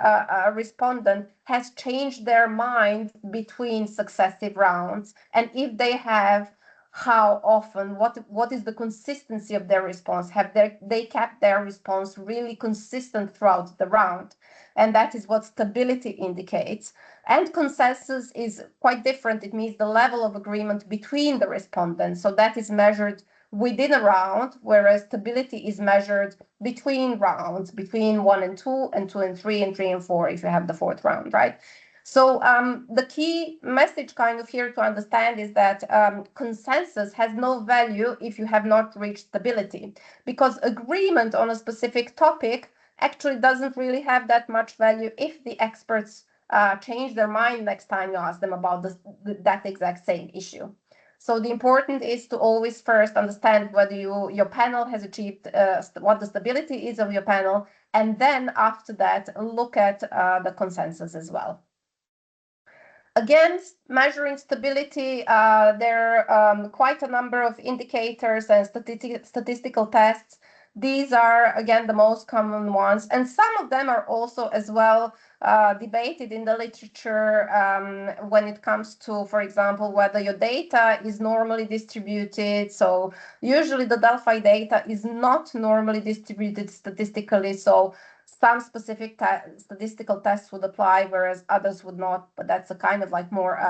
respondent has changed their mind between successive rounds, and if they have, how often, what is the consistency of their response? Have they kept their response really consistent throughout the round? And that is what stability indicates. And consensus is quite different. It means the level of agreement between the respondents. So that is measured within a round, whereas stability is measured between rounds, between 1 and 2, and 2 and 3, and 3 and 4 if you have the 4th round, right? So the key message kind of here to understand is that consensus has no value if you have not reached stability, because agreement on a specific topic actually doesn't really have that much value if the experts change their mind next time you ask them about that exact same issue. So the important is to always first understand whether your panel has achieved what the stability is of your panel, and then after that look at the consensus as well. Again, measuring stability, there are quite a number of indicators and statistical tests. These are, again, the most common ones, and some of them are also as well debated in the literature when it comes to, for example, whether your data is normally distributed. So usually the Delphi data is not normally distributed statistically, so some specific statistical tests would apply, whereas others would not, but that's a kind of like more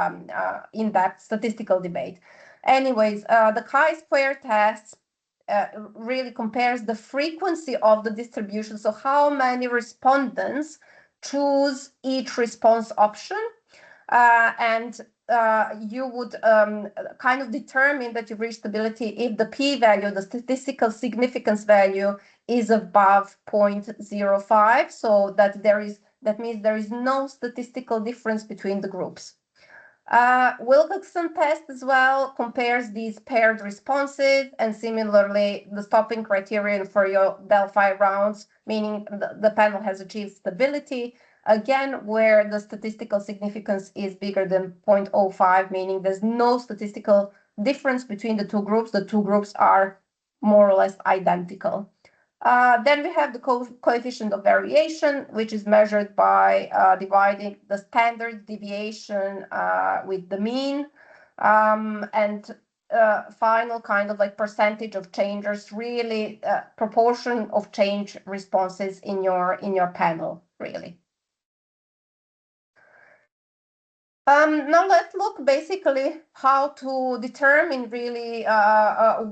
in-depth statistical debate. Anyways, the chi-square test really compares the frequency of the distribution, so how many respondents choose each response option, and you would kind of determine that you've reached stability if the p-value, the statistical significance value, is above 0.05, so that means there is no statistical difference between the groups. Wilcoxon test as well compares these paired responses, and similarly the stopping criterion for your Delphi rounds, meaning the panel has achieved stability, again where the statistical significance is bigger than 0.05, meaning there's no statistical difference between the two groups. The two groups are more or less identical. Then we have the coefficient of variation, which is measured by dividing the standard deviation with the mean. And final kind of like percentage of changers, really proportion of change responses in your panel, really. Now let's look basically how to determine really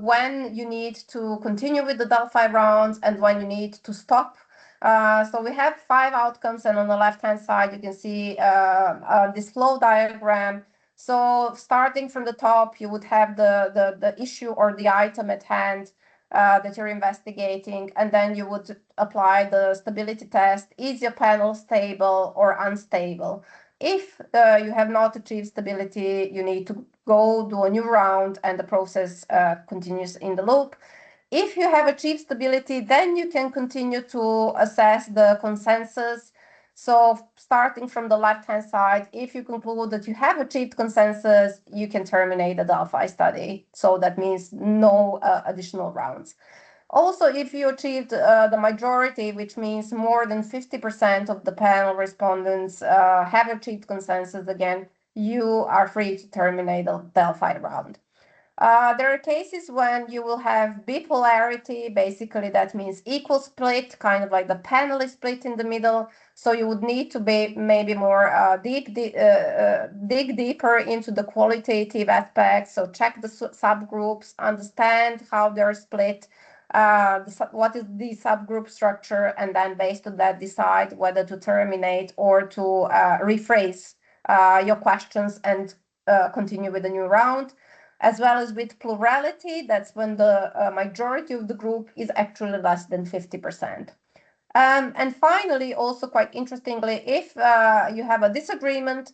when you need to continue with the Delphi rounds and when you need to stop. So we have 5 outcomes, and on the left-hand side you can see this flow diagram. So starting from the top, you would have the issue or the item at hand that you're investigating, and then you would apply the stability test. Is your panel stable or unstable? If you have not achieved stability, you need to go do a new round, and the process continues in the loop. If you have achieved stability, then you can continue to assess the consensus. So starting from the left-hand side, if you conclude that you have achieved consensus, you can terminate the Delphi study. So that means no additional rounds. Also, if you achieved the majority, which means more than 50% of the panel respondents have achieved consensus, again, you are free to terminate the Delphi round. There are cases when you will have bipolarity. Basically, that means equal split, kind of like the panel is split in the middle. So you would need to be maybe more dig deeper into the qualitative aspects. So check the subgroups, understand how they're split, what is the subgroup structure, and then based on that decide whether to terminate or to rephrase your questions and continue with a new round. As well as with plurality, that's when the majority of the group is actually less than 50%. And finally, also quite interestingly, if you have a disagreement,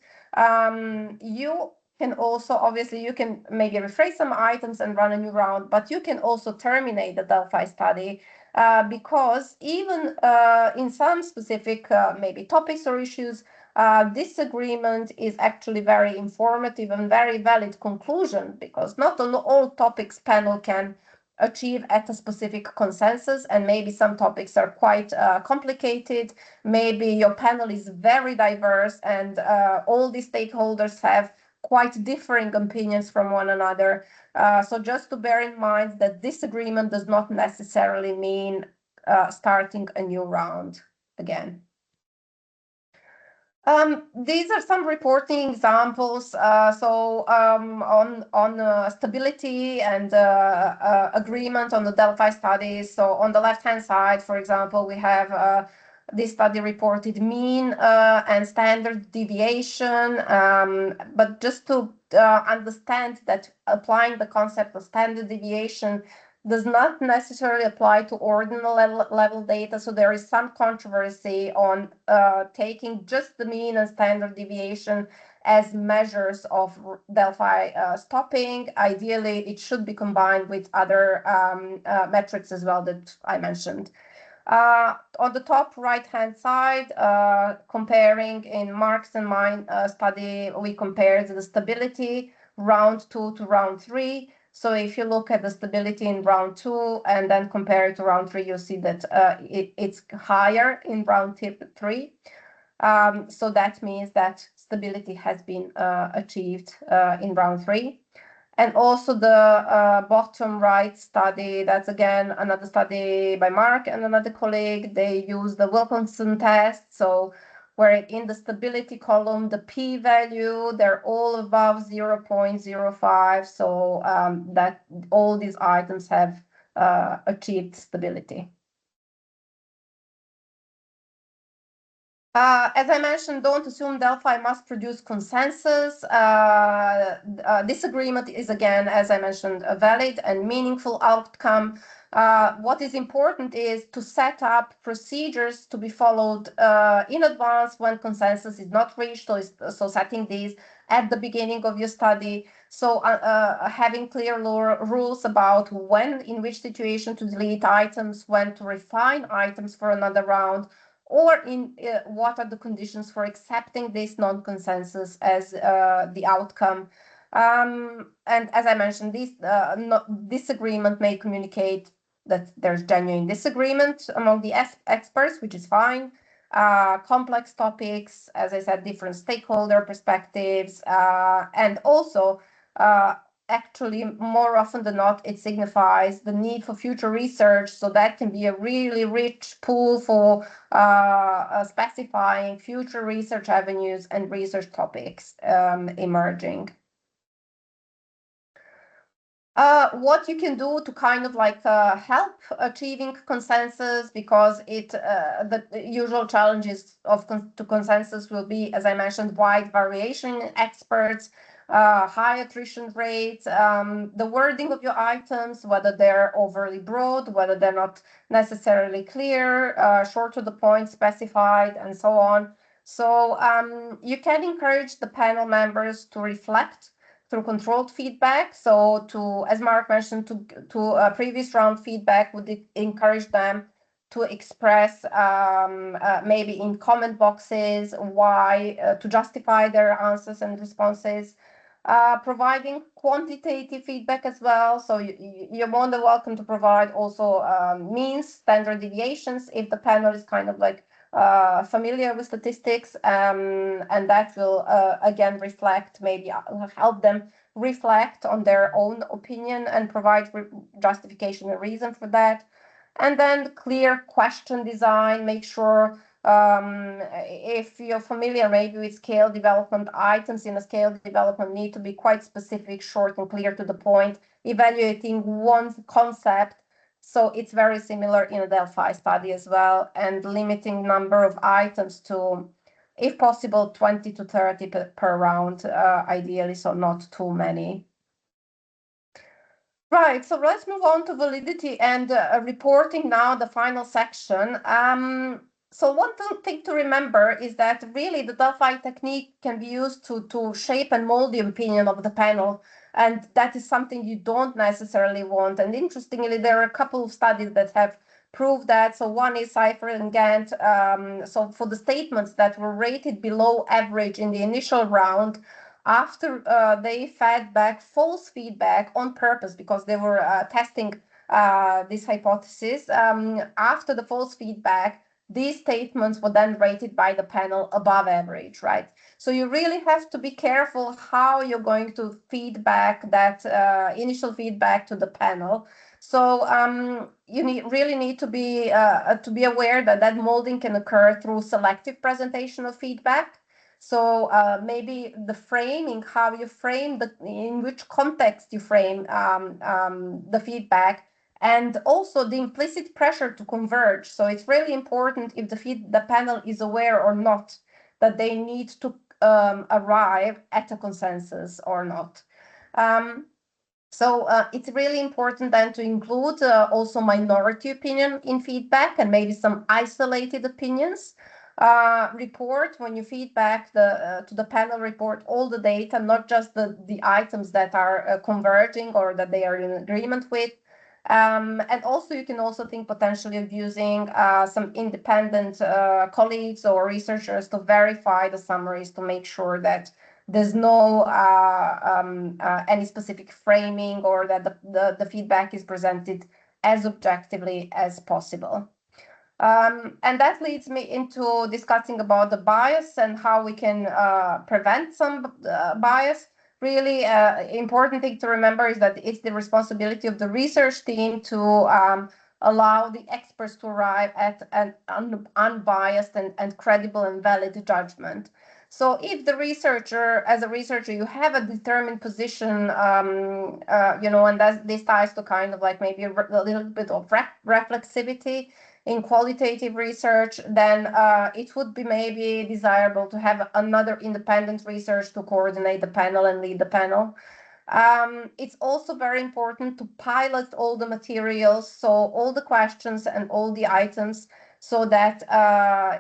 you can also, obviously, you can maybe rephrase some items and run a new round, but you can also terminate the Delphi study because even in some specific maybe topics or issues, disagreement is actually very informative and very valid conclusion, because not on all topics panel can achieve at a specific consensus, and maybe some topics are quite complicated. Maybe your panel is very diverse and all the stakeholders have quite differing opinions from one another. So just to bear in mind that disagreement does not necessarily mean starting a new round again. These are some reporting examples. On stability and agreement on the Delphi studies. So on the left-hand side, for example, we have this study reported mean and standard deviation. But just to understand that applying the concept of standard deviation does not necessarily apply to ordinal level data. So there is some controversy on taking just the mean and standard deviation as measures of Delphi stopping. Ideally, it should be combined with other metrics as well that I mentioned. On the top right-hand side, comparing in Mark's and mine study, we compared the stability round 2 to round 3. So if you look at the stability in round 2 and then compare it to round 3, you'll see that it's higher in round 3. So that means that stability has been achieved in round 3. And also the bottom right study, that's again another study by Mark and another colleague. They use the Wilkinson test. So where in the stability column, the p-value, they're all above 0.05. So that all these items have achieved stability. As I mentioned, don't assume Delphi must produce consensus. Disagreement is, again, as I mentioned, a valid and meaningful outcome. What is important is to set up procedures to be followed in advance when consensus is not reached. So setting these at the beginning of your study. So having clear rules about when, in which situation to delete items, when to refine items for another round, or in what are the conditions for accepting this non-consensus as the outcome. And as I mentioned, this disagreement may communicate that there's genuine disagreement among the experts, which is fine. Complex topics, as I said, different stakeholder perspectives, and also actually, more often than not, it signifies the need for future research. So that can be a really rich pool for specifying future research avenues and research topics emerging. What you can do to kind of like help achieving consensus, because the usual challenges to consensus will be, as I mentioned, wide variation in experts, high attrition rates, the wording of your items, whether they're overly broad, whether they're not necessarily clear, short to the point, specified, and so on. So you can encourage the panel members to reflect through controlled feedback. So as Mark mentioned, to previous round feedback would encourage them to express maybe in comment boxes why, to justify their answers and responses, providing quantitative feedback as well. So you're more than welcome to provide also means, standard deviations, if the panel is kind of like familiar with statistics, and that will again reflect, maybe help them reflect on their own opinion and provide justification and reason for that. And then clear question design, make sure if you're familiar maybe with scale development, items in a scale development need to be quite specific, short and clear to the point, evaluating one concept. So it's very similar in a Delphi study as well, and limiting number of items to, if possible, 20 to 30 per round, ideally, so not too many. Right, so let's move on to validity and reporting now, the final section. So one thing to remember is that really the Delphi technique can be used to shape and mold the opinion of the panel, and that is something you don't necessarily want. And interestingly, there are a couple of studies that have proved that. So one is Cipher and Gant. So for the statements that were rated below average in the initial round, after they fed back false feedback on purpose, because they were testing this hypothesis, after the false feedback, these statements were then rated by the panel above average, right? So you really have to be careful how you're going to feedback that initial feedback to the panel. So you really need to be aware that molding can occur through selective presentation of feedback. So maybe the framing, how you frame in which context you frame the feedback, and also the implicit pressure to converge. So it's really important, if the panel is aware or not, that they need to arrive at a consensus or not. So it's really important then to include also minority opinion in feedback, and maybe some isolated opinions. Report, when you feedback to the panel, report all the data, not just the items that are converging or that they are in agreement with. And also you can also think potentially of using some independent colleagues or researchers to verify the summaries, to make sure that there's no any specific framing, or that the feedback is presented as objectively as possible. And that leads me into discussing about the bias and how we can prevent some bias. Really important thing to remember is that it's the responsibility of the research team to allow the experts to arrive at an unbiased and credible and valid judgment. So if the researcher, as a researcher, you have a determined position, and this ties to kind of like maybe a little bit of reflexivity in qualitative research, then it would be maybe desirable to have another independent research to coordinate the panel and lead the panel. It's also very important to pilot all the materials, so all the questions and all the items, so that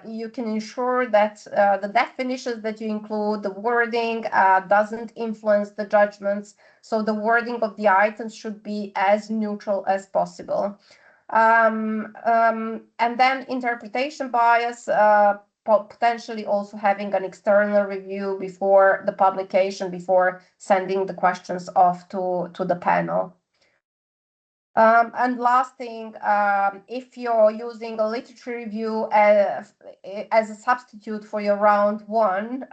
you can ensure that the definitions that you include, the wording, doesn't influence the judgments. So the wording of the items should be as neutral as possible. And then interpretation bias, potentially also having an external review before the publication, before sending the questions off to the panel. And last thing, if you're using a literature review as a substitute for your round one,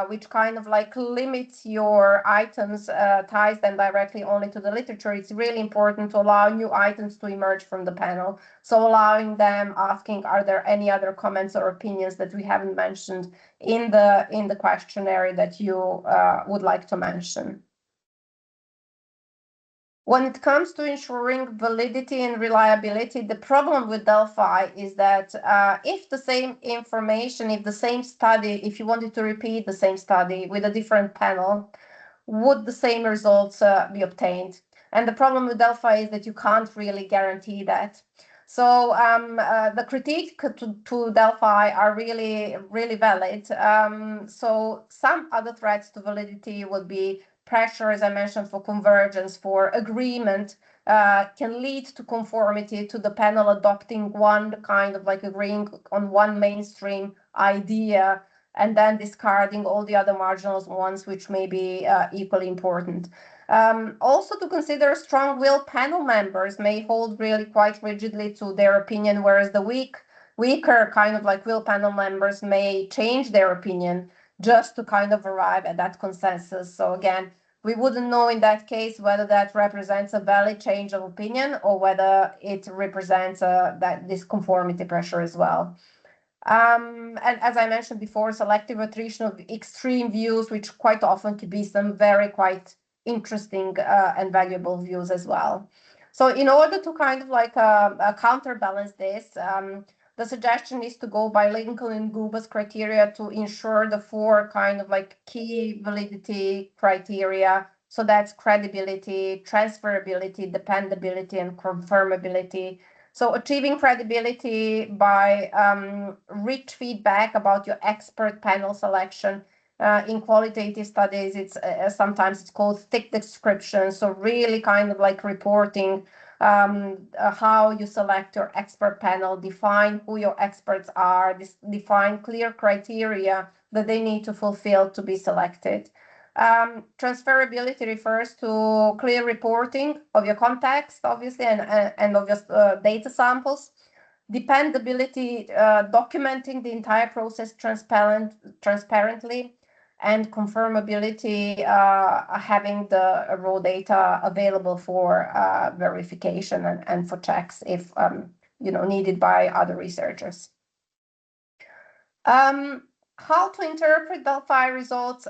which kind of like limits your items, ties them directly only to the literature, it's really important to allow new items to emerge from the panel. So allowing them, asking, are there any other comments or opinions that we haven't mentioned in the questionnaire that you would like to mention? When it comes to ensuring validity and reliability, the problem with Delphi is that if the same information, if the same study, if you wanted to repeat the same study with a different panel, would the same results be obtained? And the problem with Delphi is that you can't really guarantee that. So the critique to Delphi are really, really valid. So some other threats to validity would be pressure, as I mentioned, for convergence, for agreement, can lead to conformity, to the panel adopting one kind of like agreeing on one mainstream idea and then discarding all the other marginal ones, which may be equally important. Also to consider strong-willed panel members may hold really quite rigidly to their opinion, whereas the weaker kind of like will panel members may change their opinion just to kind of arrive at that consensus. So again, we wouldn't know in that case whether that represents a valid change of opinion or whether it represents that this conformity pressure as well. And as I mentioned before, selective attrition of extreme views, which quite often could be some very quite interesting and valuable views as well. So in order to kind of like counterbalance this, the suggestion is to go by Lincoln and Guba's criteria to ensure the four kind of like key validity criteria. So that's credibility, transferability, dependability, and confirmability. So achieving credibility by rich feedback about your expert panel selection. In qualitative studies, it's sometimes it's called thick description. So really kind of like reporting how you select your expert panel, define who your experts are, define clear criteria that they need to fulfill to be selected. Transferability refers to clear reporting of your context, obviously, and of your data samples. Dependability, documenting the entire process transparently, and confirmability, having the raw data available for verification and for checks if needed by other researchers. How to interpret Delphi results?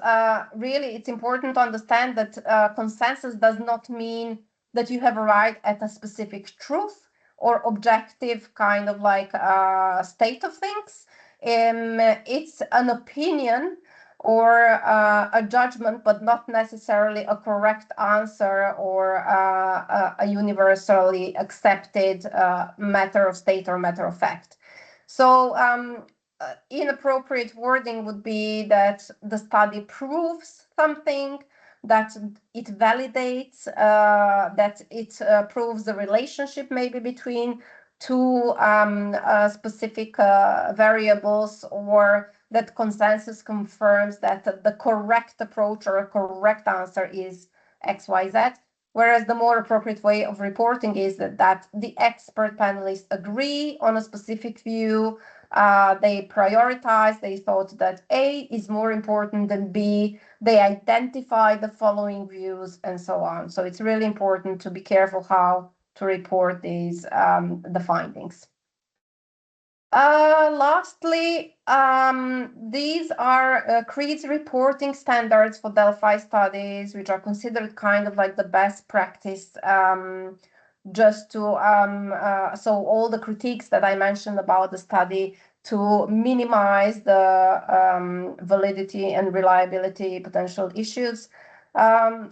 Really, it's important to understand that consensus does not mean that you have arrived at a specific truth or objective kind of like state of things. It's an opinion or a judgment, but not necessarily a correct answer or a universally accepted matter of state or matter of fact. So inappropriate wording would be that the study proves something, that it validates, that it proves the relationship maybe between two specific variables, or that consensus confirms that the correct approach or a correct answer is XYZ. Whereas the more appropriate way of reporting is that the expert panelists agree on a specific view, they prioritize, they thought that A is more important than B, they identify the following views, and so on. So it's really important to be careful how to report these, the findings. Lastly, these are CREED's reporting standards for Delphi studies, which are considered kind of like the best practice, just to, so all the critiques that I mentioned about the study to minimize the validity and reliability potential issues.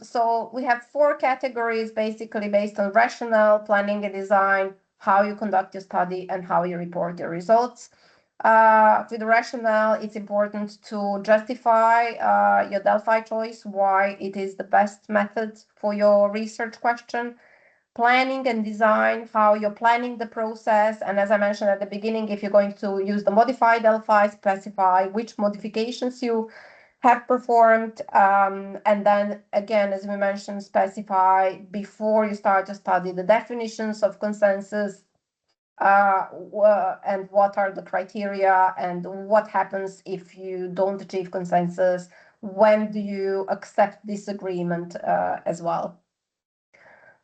So we have 4 categories, basically based on rationale, planning and design, how you conduct your study, and how you report your results. With the rationale, it's important to justify your Delphi choice, why it is the best method for your research question. Planning and design, how you're planning the process. And as I mentioned at the beginning, if you're going to use the modified Delphi, specify which modifications you have performed, and then again, as we mentioned, specify before you start to study the definitions of consensus, and what are the criteria, and what happens if you don't achieve consensus. When do you accept disagreement as well?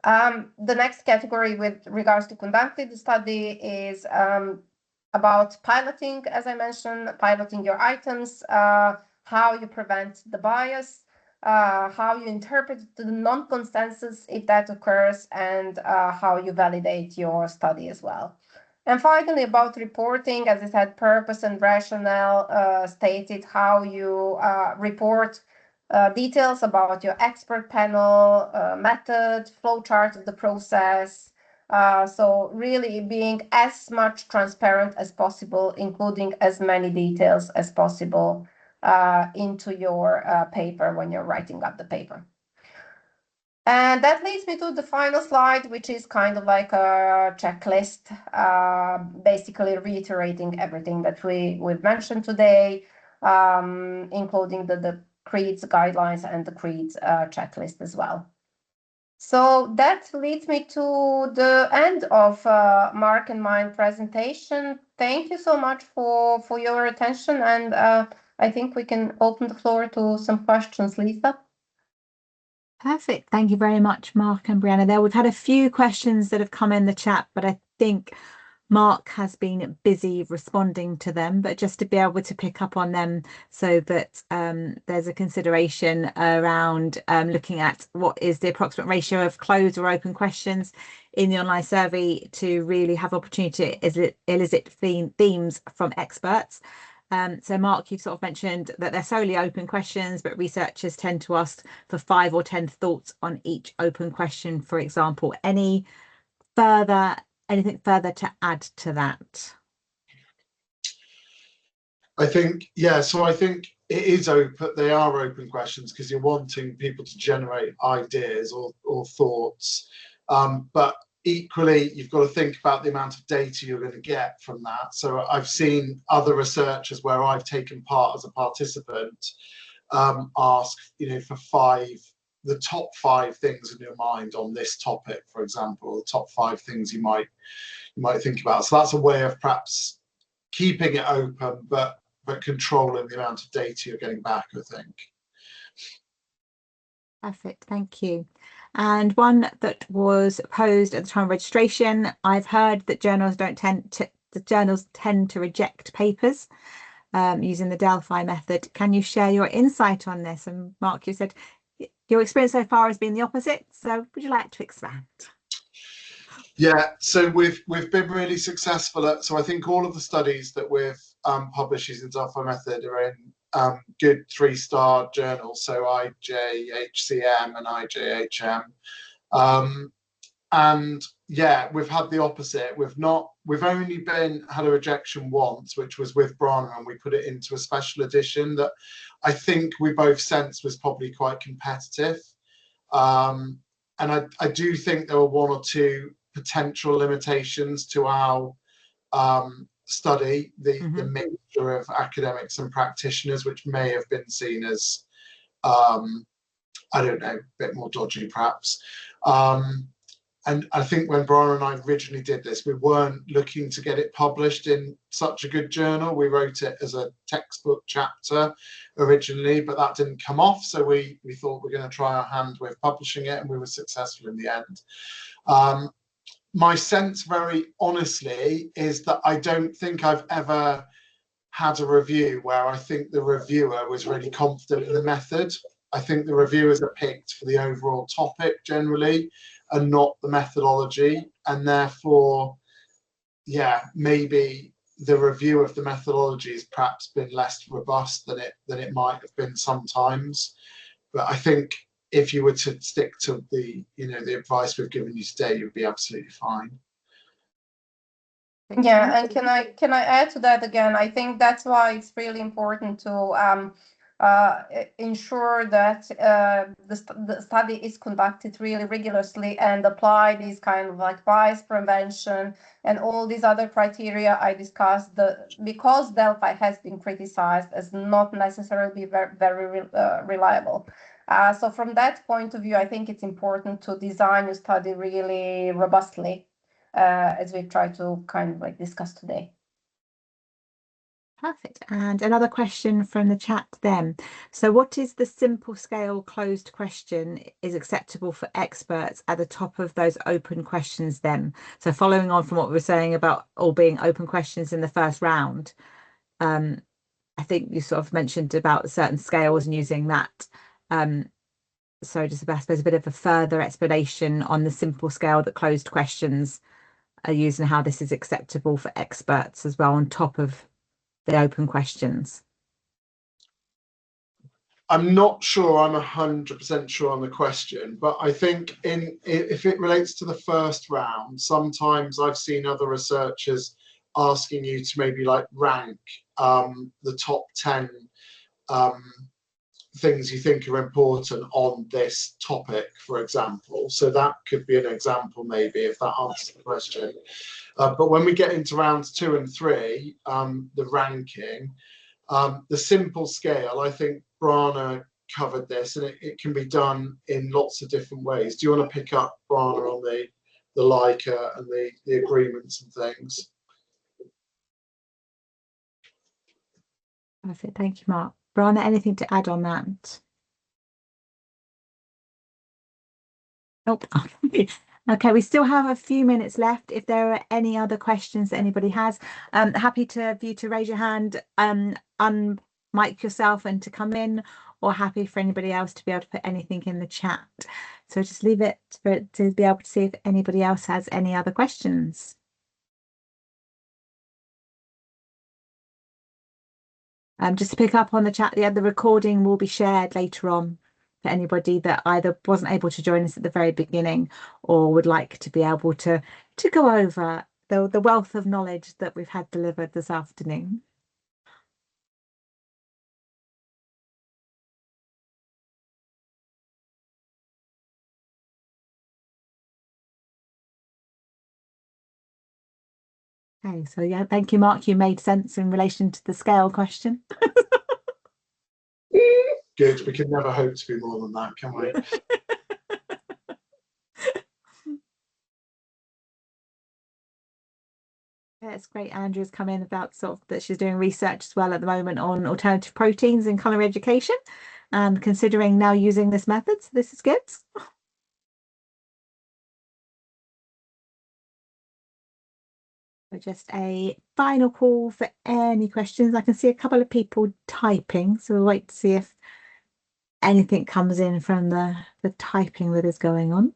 The next category with regards to conducted study is about piloting, as I mentioned, piloting your items, how you prevent the bias, how you interpret the non-consensus if that occurs, and how you validate your study as well. And finally, about reporting, as I said, purpose and rationale, stated how you report details about your expert panel, method, flowchart of the process. So really being as much transparent as possible, including as many details as possible into your paper when you're writing up the paper. And that leads me to the final slide, which is kind of like a checklist, basically reiterating everything that we've mentioned today, including the creeds, guidelines, and the creeds checklist as well. So that leads me to the end of Mark and my presentation. Thank you so much for your attention, and I think we can open the floor to some questions, Lisa. Perfect. Thank you very much, Mark and Brianna. There, we've had a few questions that have come in the chat, but I think Mark has been busy responding to them, but just to be able to pick up on them so that there's a consideration around looking at what is the approximate ratio of closed or open questions in the online survey to really have opportunity to elicit themes from experts. So Mark, you've sort of mentioned that they're solely open questions, but researchers tend to ask for 5 or 10 thoughts on each open question, for example. Anything further to add to that? I think, yeah, so I think it is open, they are open questions because you're wanting people to generate ideas or thoughts. But equally, you've got to think about the amount of data you're going to get from that. So I've seen other researchers where I've taken part as a participant ask, for the top 5 things in your mind on this topic, for example, the top 5 things you might think about. So that's a way of perhaps keeping it open, but controlling the amount of data you're getting back, I think. Perfect, thank you. And one that was posed at the time of registration, I've heard that journals tend to reject papers using the Delphi method. Can you share your insight on this? And Mark, you said your experience so far has been the opposite. So would you like to expand? Yeah, so we've been really successful at, so I think all of the studies that we've published using the Delphi method are in good 3-star journals, so IJHCM and IJHM. And yeah, we've had the opposite. We've only had a rejection once, which was with Brana, and we put it into a special edition that I think we both sensed was probably quite competitive. And I do think there were 1 or 2 potential limitations to our study, the mixture of academics and practitioners, which may have been seen as, I don't know, a bit more dodgy perhaps. And I think when Brana and I originally did this, we weren't looking to get it published in such a good journal. We wrote it as a textbook chapter originally, but that didn't come off. So we thought we're going to try our hand with publishing it, and we were successful in the end. My sense, very honestly, is that I don't think I've ever had a review where I think the reviewer was really confident in the method. I think the reviewers are picked for the overall topic generally, and not the methodology, and therefore, yeah, maybe the review of the methodology has perhaps been less robust than it might have been sometimes. But I think if you were to stick to the advice we've given you today, you'd be absolutely fine. Yeah, and can I add to that again? I think that's why it's really important to ensure that the study is conducted really rigorously and apply these kind of like bias prevention and all these other criteria I discussed, because Delphi has been criticized as not necessarily very reliable. So from that point of view, I think it's important to design your study really robustly, as we try to kind of like discuss today. Perfect. And another question from the chat then. So what is the simple scale closed question is acceptable for experts at the top of those open questions then? So following on from what we were saying about all being open questions in the first round, I think you sort of mentioned about certain scales and using that. So just, I suppose, a bit of a further explanation on the simple scale that closed questions are used and how this is acceptable for experts as well on top of the open questions. I'm not sure I'm 100% sure on the question, but I think if it relates to the first round, sometimes I've seen other researchers asking you to maybe like rank the top 10 things you think are important on this topic, for example. So that could be an example, maybe, if that answers the question. But when we get into rounds 2 and 3, the ranking, the simple scale, I think Brana covered this, and it can be done in lots of different ways. Do you want to pick up, Brana, on the Leica and the agreements and things? Perfect. Thank you, Mark. Brana, anything to add on that? Nope. Okay, we still have a few minutes left. If there are any other questions that anybody has, happy for you to raise your hand, unmic yourself and to come in, or happy for anybody else to be able to put anything in the chat. So just leave it for it to be able to see if anybody else has any other questions. Just to pick up on the chat, the recording will be shared later on for anybody that either wasn't able to join us at the very beginning or would like to be able to go over the wealth of knowledge that we've had delivered this afternoon. Okay, so yeah, thank you, Mark. You made sense in relation to the scale question. Good. We can never hope to be more than that, can we? Yeah, it's great. Andrew's come in about sort of that she's doing research as well at the moment on alternative proteins in culinary education and considering now using this method. So this is good. So just a final call for any questions. I can see a couple of people typing, so we'll wait to see if anything comes in from the typing that is going on.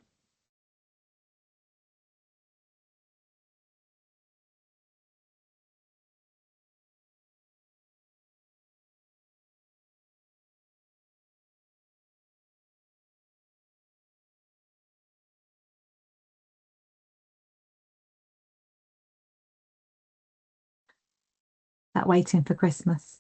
That waiting for Christmas.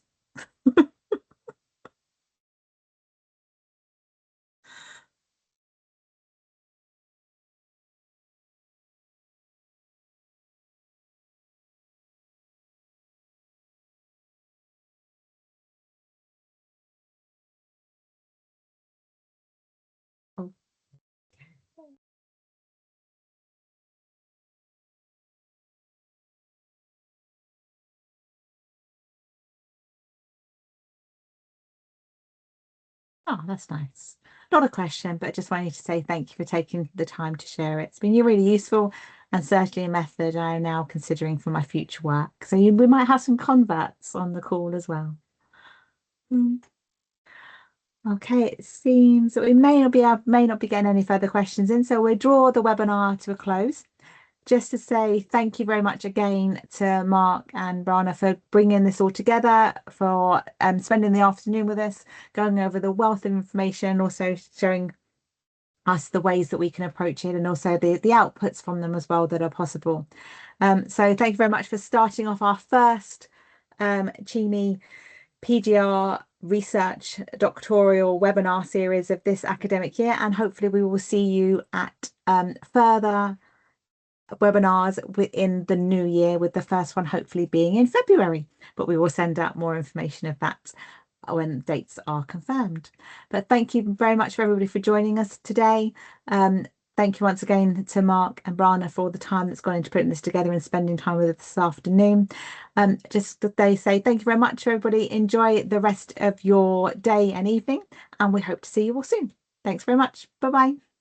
Oh. Oh, that's nice. Not a question, but just wanted to say thank you for taking the time to share it. It's been really useful and certainly a method I am now considering for my future work. So we might have some converts on the call as well. Okay, it seems that we may not be getting any further questions in, so we'll draw the webinar to a close. Just to say thank you very much again to Mark and Brana for bringing this all together, for spending the afternoon with us, going over the wealth of information, also showing us the ways that we can approach it and also the outputs from them as well that are possible. So thank you very much for starting off our first CHME PGR research doctoral webinar series of this academic year, and hopefully we will see you at further webinars within the new year, with the first one hopefully being in February, but we will send out more information of that when dates are confirmed. But thank you very much for everybody for joining us today. Thank you once again to Mark and Brana for all the time that's gone into putting this together and spending time with us this afternoon. Just that they say thank you very much, everybody. Enjoy the rest of your day and evening, and we hope to see you all soon. Thanks very much. Bye bye.